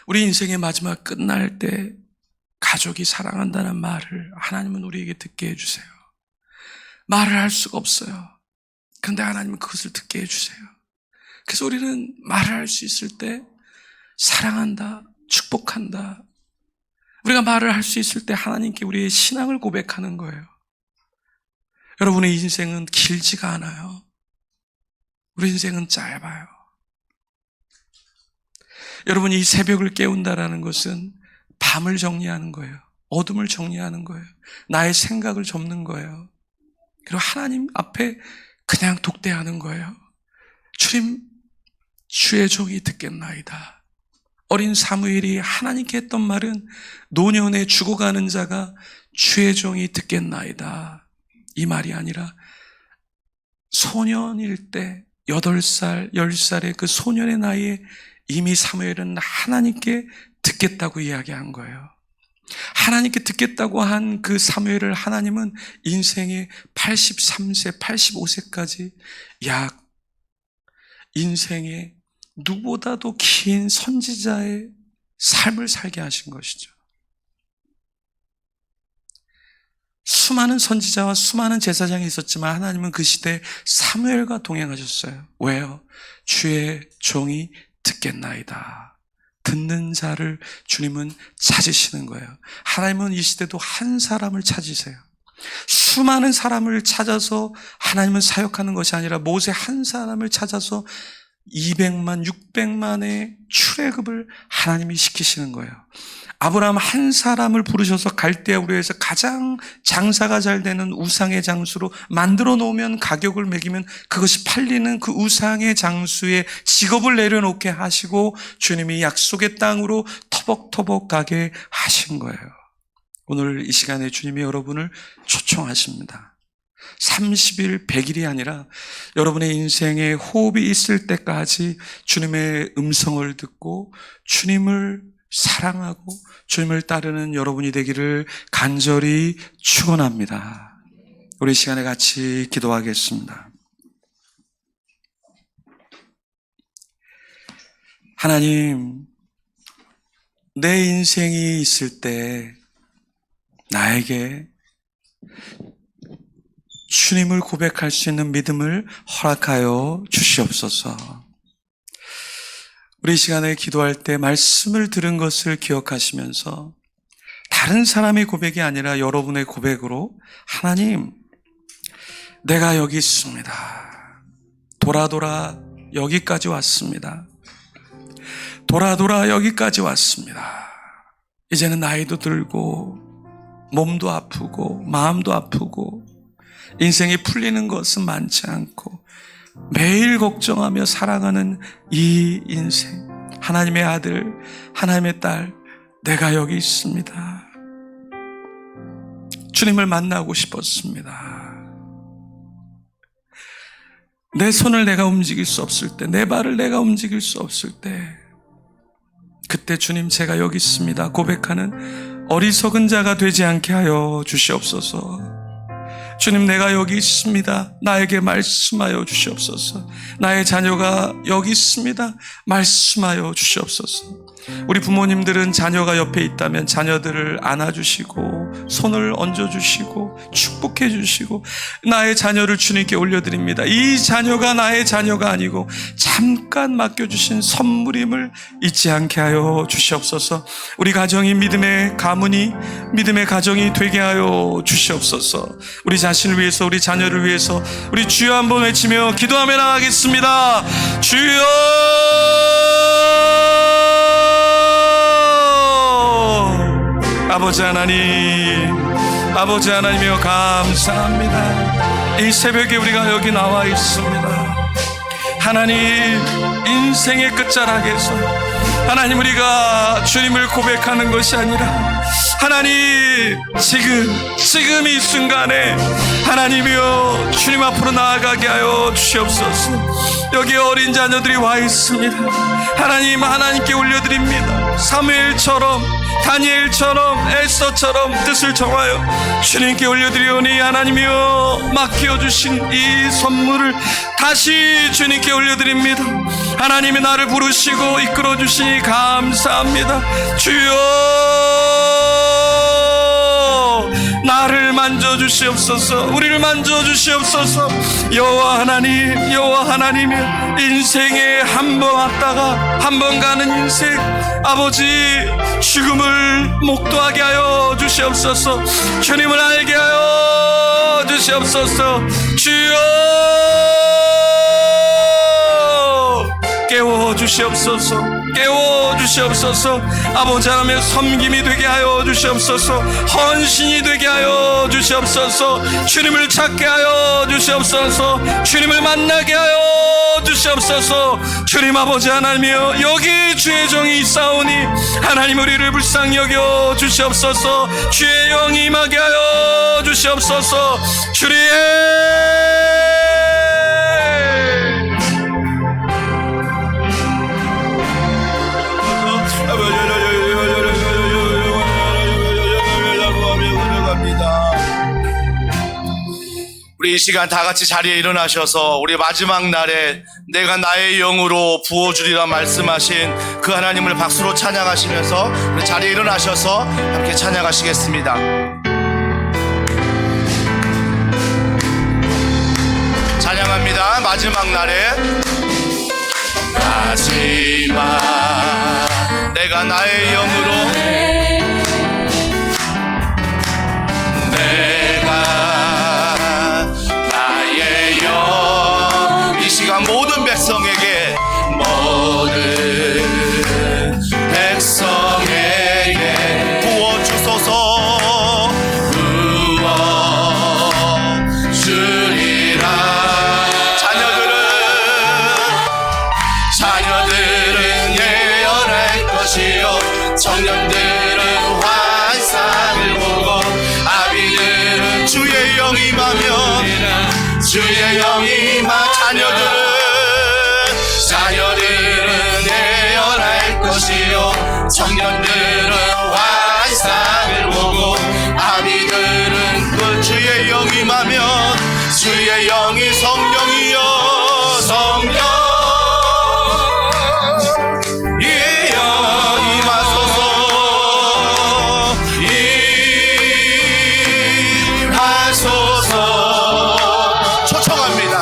우리 인생의 마지막 끝날 때 가족이 사랑한다는 말을 하나님은 우리에게 듣게 해주세요. 말을 할 수가 없어요. 그런데 하나님은 그것을 듣게 해주세요. 그래서 우리는 말을 할 수 있을 때 사랑한다, 축복한다. 우리가 말을 할 수 있을 때 하나님께 우리의 신앙을 고백하는 거예요. 여러분의 인생은 길지가 않아요. 우리 인생은 짧아요. 여러분이 이 새벽을 깨운다라는 것은 밤을 정리하는 거예요. 어둠을 정리하는 거예요. 나의 생각을 접는 거예요. 그리고 하나님 앞에 그냥 독대하는 거예요. 주님, 주의 종이 듣겠나이다. 어린 사무엘이 하나님께 했던 말은 노년에 죽어가는 자가 주의 종이 듣겠나이다. 이 말이 아니라 소년일 때 8살, 10살의 그 소년의 나이에 이미 사무엘은 하나님께 듣겠다고 이야기한 거예요. 하나님께 듣겠다고 한 그 사무엘을 하나님은 인생의 83세, 85세까지 약 인생의 누구보다도 긴 선지자의 삶을 살게 하신 것이죠. 수많은 선지자와 수많은 제사장이 있었지만 하나님은 그 시대에 사무엘과 동행하셨어요. 왜요? 주의 종이 듣겠나이다. 듣는 자를 주님은 찾으시는 거예요. 하나님은 이 시대도 한 사람을 찾으세요. 수많은 사람을 찾아서 하나님은 사역하는 것이 아니라 모세 한 사람을 찾아서 200만, 600만의 출애굽을 하나님이 시키시는 거예요. 아브라함 한 사람을 부르셔서 갈대아 우르에서 가장 장사가 잘 되는 우상의 장수로 만들어 놓으면 가격을 매기면 그것이 팔리는 그 우상의 장수의 직업을 내려놓게 하시고 주님이 약속의 땅으로 터벅터벅 가게 하신 거예요. 오늘 이 시간에 주님이 여러분을 초청하십니다. 30일, 100일이 아니라 여러분의 인생에 호흡이 있을 때까지 주님의 음성을 듣고 주님을 사랑하고 주님을 따르는 여러분이 되기를 간절히 축원합니다. 우리 시간에 같이 기도하겠습니다. 하나님, 내 인생이 있을 때 나에게 주님을 고백할 수 있는 믿음을 허락하여 주시옵소서. 우리 시간에 기도할 때 말씀을 들은 것을 기억하시면서 다른 사람의 고백이 아니라 여러분의 고백으로 하나님, 내가 여기 있습니다. 돌아 여기까지 왔습니다. 돌아 여기까지 왔습니다. 이제는 나이도 들고 몸도 아프고 마음도 아프고 인생이 풀리는 것은 많지 않고 매일 걱정하며 살아가는 이 인생, 하나님의 아들, 하나님의 딸, 내가 여기 있습니다. 주님을 만나고 싶었습니다. 내 손을 내가 움직일 수 없을 때, 내 발을 내가 움직일 수 없을 때, 그때 주님 제가 여기 있습니다 고백하는 어리석은 자가 되지 않게 하여 주시옵소서. 주님, 내가 여기 있습니다. 나에게 말씀하여 주시옵소서. 나의 자녀가 여기 있습니다. 말씀하여 주시옵소서. 우리 부모님들은 자녀가 옆에 있다면 자녀들을 안아주시고 손을 얹어주시고 축복해주시고 나의 자녀를 주님께 올려드립니다. 이 자녀가 나의 자녀가 아니고 잠깐 맡겨주신 선물임을 잊지 않게 하여 주시옵소서. 우리 가정이 믿음의 가문이 믿음의 가정이 되게 하여 주시옵소서. 우리 자신을 위해서 우리 자녀를 위해서 우리 주여 한번 외치며 기도하며 나가겠습니다. 주여, 아버지 하나님, 아버지 하나님이여 감사합니다. 이 새벽에 우리가 여기 나와 있습니다. 하나님, 인생의 끝자락에서 하나님, 우리가 주님을 고백하는 것이 아니라 하나님, 지금 이 순간에 하나님이여 주님 앞으로 나아가게 하여 주시옵소서. 여기 어린 자녀들이 와 있습니다. 하나님, 하나님께 올려드립니다. 사무엘처럼, 다니엘처럼, 에스더처럼 뜻을 정하여 주님께 올려드리오니 하나님이여 맡겨주신 이 선물을 다시 주님께 올려드립니다. 하나님이 나를 부르시고 이끌어주시니 감사합니다. 주여, 나를 만져주시옵소서. 우리를 만져주시옵소서. 여호와 하나님, 여호와 하나님이 인생에 한 번 왔다가 한 번 가는 인생, 아버지 죽음을 목도하게 하여 주시옵소서. 주님을 알게 하여 주시옵소서. 주여, 깨워주시옵소서. 깨워주시옵소서. 아버지 하나님의 섬김이 되게 하여 주시옵소서. 헌신이 되게 하여 주시옵소서. 주님을 찾게 하여 주시옵소서. 주님을 만나게 하여 주시옵소서. 주님 아버지 하나님이여, 여기 주의 종이 있사오니 하나님 우리를 불쌍히 여겨 주시옵소서. 주의 영이 임하게 하여 주시옵소서. 주의 우리 이 시간 다 같이 자리에 일어나셔서 우리 마지막 날에 내가 나의 영으로 부어주리라 말씀하신 그 하나님을 박수로 찬양하시면서 우리 자리에 일어나셔서 함께 찬양하시겠습니다. 찬양합니다. 마지막 날에 마지막 내가 나의 영으로 내가 나의 영 이 시간 모든 백성에게 부어주소서 부어주리라 자녀들은 예언할 것이요 청년들은 환상을 보고 아비들은 주의 영이 임하면 주의 영이 임하 자녀들은 예언할 것이요 청년들은 환상을 보고 아비들은 그 주의 영이 임하면 주의 영이 성령이여 성령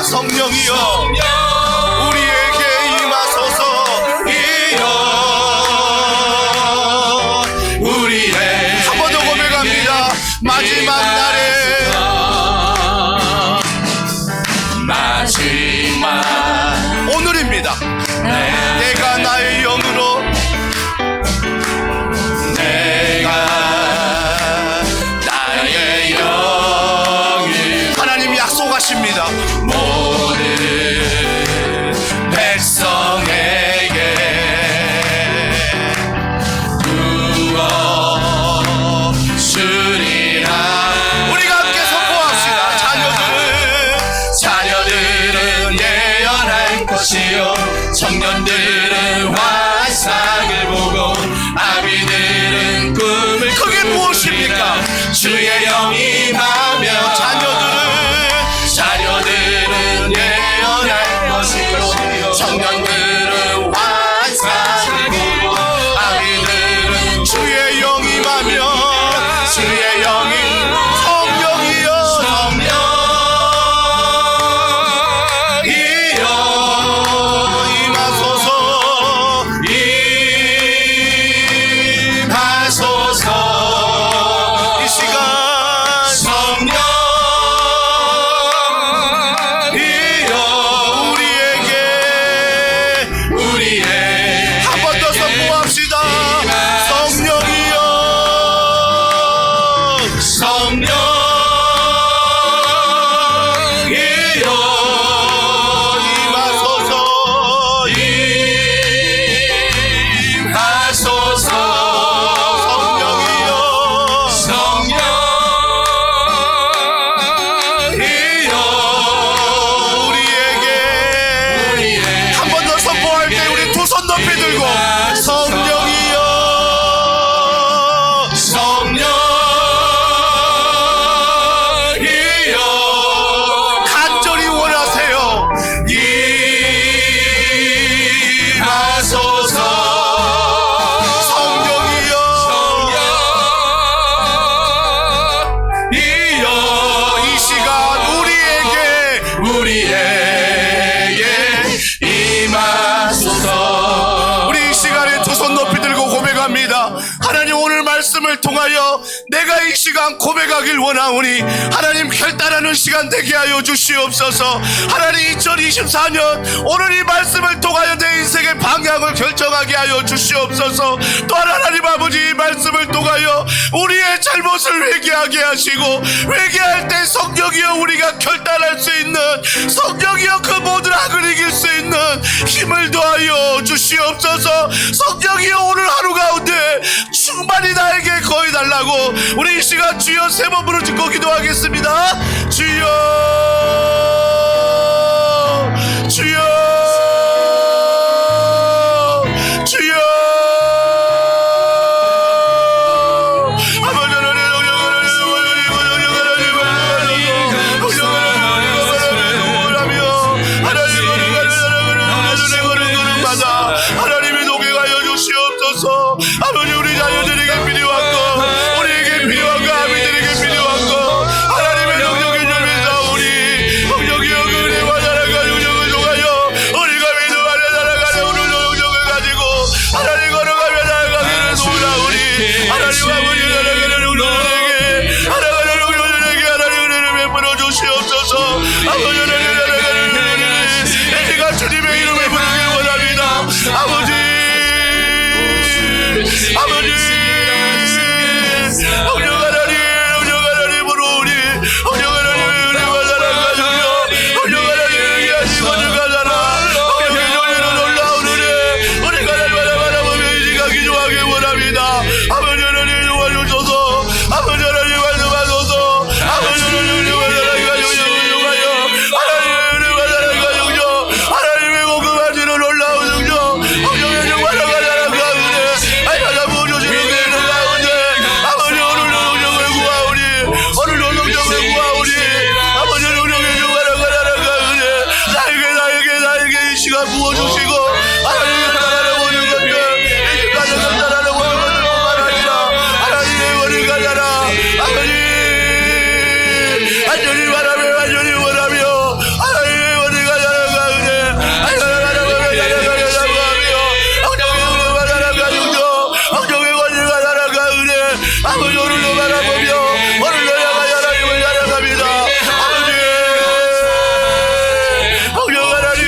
성령이여 우리에게 임하소서 이여 우리의 한 번 더 고백합니다. 마지막 날에 마지막 오늘입니다. 내가 나의 영으로 내가 나의 영을 하나님 약속하십니다. 청년들은 환상을 보고 아비들은 꿈을 그게 무엇입니까? 주의 영이 임하며 자녀들은 예언할 것이요 청년들은 환상을 보고 아비들은 주의 영이 임하며 주의 영이 성령이여 하나님 오늘 말씀을 통하여 내가 이 시간 고백하길 원하오니 하나님 결단하는 시간 되게 하여 주시옵소서. 하나님 2024년 오늘 이 말씀을 통하여 내 인생의 방향을 결정하게 하여 주시옵소서. 또한 하나님 아버지 이 말씀을 통하여 우리의 잘못을 회개하게 하시고 회개할 때 성령이여 우리가 결단할 수 있는 성령이여 그 모든 악을 이길 수 있는 힘을 더하여 주시옵소서. 성령이여 오늘 하루 가운데 충만히 나에게 거해달라고 우리 이 시간 주여 세 번 부르짖고 기도하겠습니다. 주여 주여 주여 아버지 오늘도 바라보며 오늘도 향하여 하나님을 찬양합니다. 아버지 성령 하나님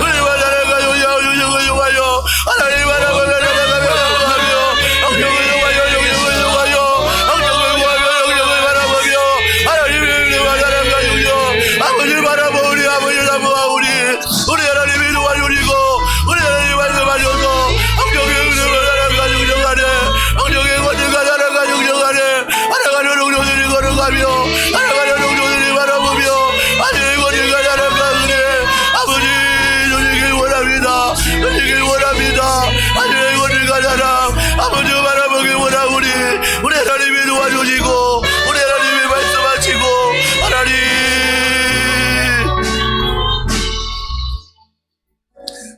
우리와 찬양하여 영광하여 하나님 바라보며 아버지를 바라보니 아버지를 바라보니 우리 하나님이 도와주시고 우리 하나님 말씀하셔서 성령의 은혜를 하나님과 영정하네 성령의 권위가 하나님과 영정하네 하나님과 영정들이 걸어가며 하나님과 영정들이 바라보며 하나님의 권위가 하나님과 은혜 아버지 주시길 원합니다. 주시길 원합니다. 하나님의 권위가 하나님 아버지 바라보길 원하오니 우리 하나님이 도와주시고 우리 하나님이 말씀하시고 하나님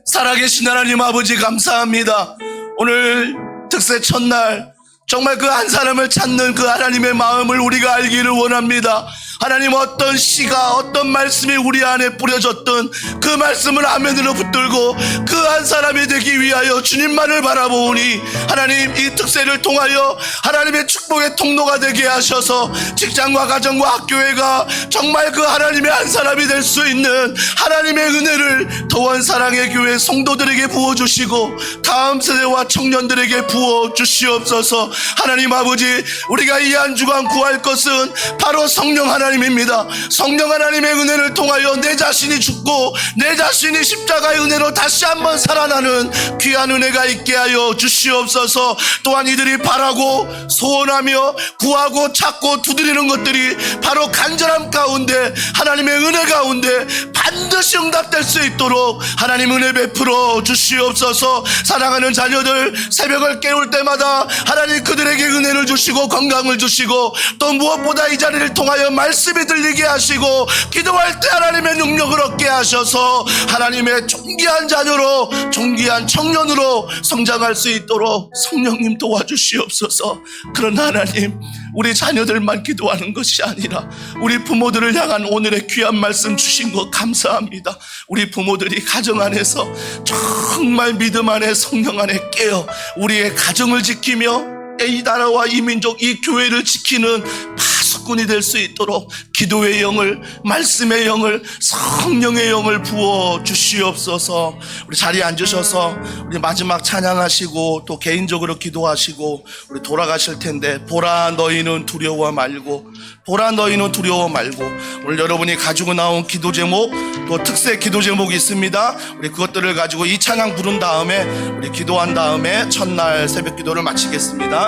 살아계신 하나님 아버지 감사합니다. 오늘 특세 첫날 정말 그 한 사람을 찾는 그 하나님의 마음을 우리가 알기를 원합니다. 하나님 어떤 시가 어떤 말씀이 우리 안에 뿌려졌던 그 말씀을 아멘으로 붙들고 그 한 사람이 되기 위하여 주님만을 바라보니 하나님 이 특세를 통하여 하나님의 축복의 통로가 되게 하셔서 직장과 가정과 학교회가 정말 그 하나님의 한 사람이 될 수 있는 하나님의 은혜를 더원 사랑의 교회 성도들에게 부어주시고 다음 세대와 청년들에게 부어주시옵소서. 하나님 아버지 우리가 이 한 주간 구할 것은 바로 성령 하나님입니다. 성령 하나님의 은혜를 통하여 내 자신이 죽고 내 자신이 십자가의 은혜로 다시 한번 살아나는 귀한 은혜가 있게 하여 주시옵소서. 또한 이들이 바라고 소원하며 구하고 찾고 두드리는 것들이 바로 간절함 가운데 하나님의 은혜 가운데 반드시 응답될 수 있도록 하나님 은혜 베풀어 주시옵소서. 사랑하는 자녀들 새벽을 깨울 때마다 하나님 그들에게 은혜를 주시고 건강을 주시고 또 무엇보다 이 자리를 통하여 말씀이 들리게 하시고 기도할 때 하나님의 능력을 얻게 하셔서 하나님의 존귀한 자녀로 존귀한 청년으로 성장할 수 있도록 성령님 도와주시옵소서. 그러나 하나님 우리 자녀들만 기도하는 것이 아니라 우리 부모들을 향한 오늘의 귀한 말씀 주신 것 감사합니다. 우리 부모들이 가정 안에서 정말 믿음 안에 성령 안에 깨어 우리의 가정을 지키며 이 나라와 이 민족 이 교회를 지키는 파수꾼이 될 수 있도록 기도의 영을 말씀의 영을 성령의 영을 부어 주시옵소서. 우리 자리에 앉으셔서 우리 마지막 찬양하시고 또 개인적으로 기도하시고 우리 돌아가실 텐데 보라 너희는 두려워 말고 보라 너희는 두려워 말고 오늘 여러분이 가지고 나온 기도 제목 또 특세 기도 제목이 있습니다. 우리 그것들을 가지고 이 찬양 부른 다음에 우리 기도한 다음에 첫날 새벽 기도를 마치겠습니다.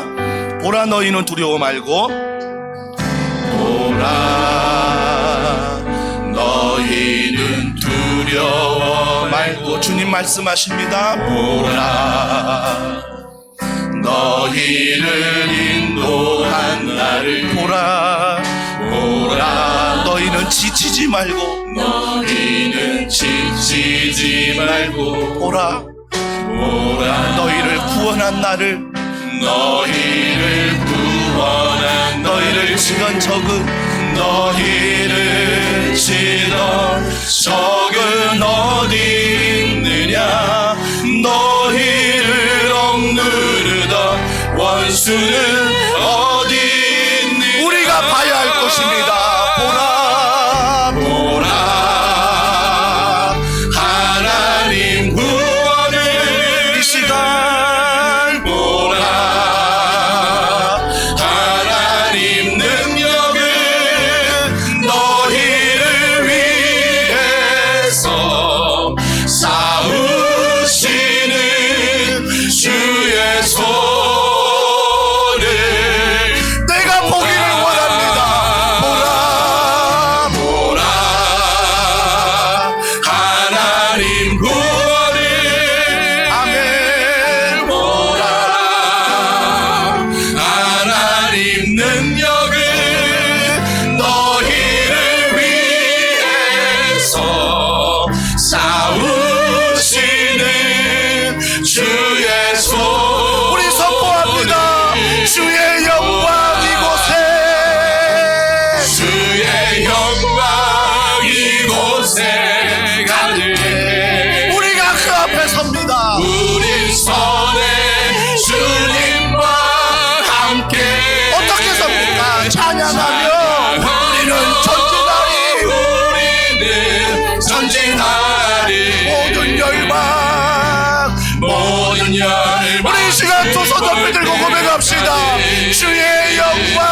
보라 너희는 두려워 말고 보라 너희는 두려워 말고 주님 말씀하십니다. 보라 너희를 인도한 나를 보라 보라 너희는 지치지 말고 너희는 지치지 말고 보라 보라 너희를 구원한 나를 너희를 구원한 너희를 치던 적은 너희를 치던 적은 어디 있느냐 너희를 억누르던 원수는 어디 있느냐 우리가 봐야 할 것입니다. 보라 보라 하나님 구원을 이 시간 보라 하나님 능력을 너희를 위해서 싸우시는 주의 손을 내가 보기를 원합니다. 보라 보라 하나님 구원을 아멘 보라 하나님 능력을 너희를 위해서 싸우시는 주의 손 우리 한번 두 손 높이 들고 고백합시다. 주의 영광,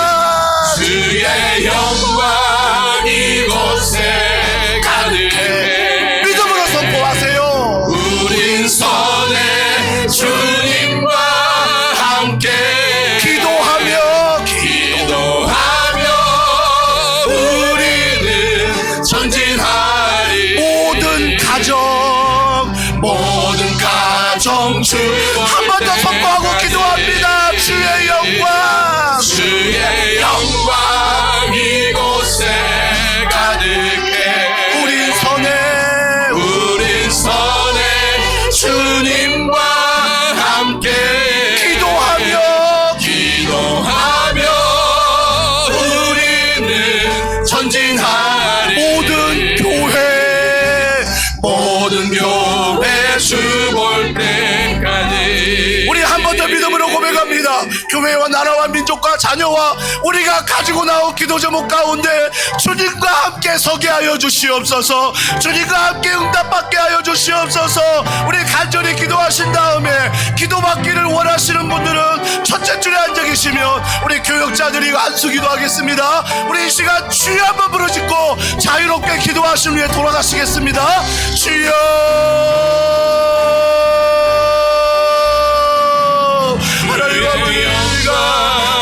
주의 영광 이곳에 가득해. 믿음으로 선포하세요. 우린 선의 주님과 함께 기도하며 우리는 전진하리. 모든 가정 주 한 번 더 선포하고 기도합니다. 주의 영광, 주의 영광 이곳에 가득해. 우린 선의 주님과 함께 기도하며 우리는 전진하리. 모든 교회 주볼 때까지. 우리 한 번 더 믿음으로 고백합니다. 교회와 나라와 민족과 자녀와 우리가 가지고 나온 기도 제목 가운데 주님과 함께 서게 하여 주시옵소서. 주님과 함께 응답받게 하여 주시옵소서. 우리 간절히 기도하신 다음에 기도받기를 원하시는 분들은 첫째 줄에 앉아 계시면 우리 교역자들이 안수 기도하겠습니다. 우리 이 시간 주여 한번 부르짖고 자유롭게 기도하시는 위해 돌아가시겠습니다. 주여, 하나님 아버지,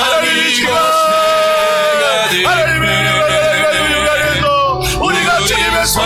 하나님의 손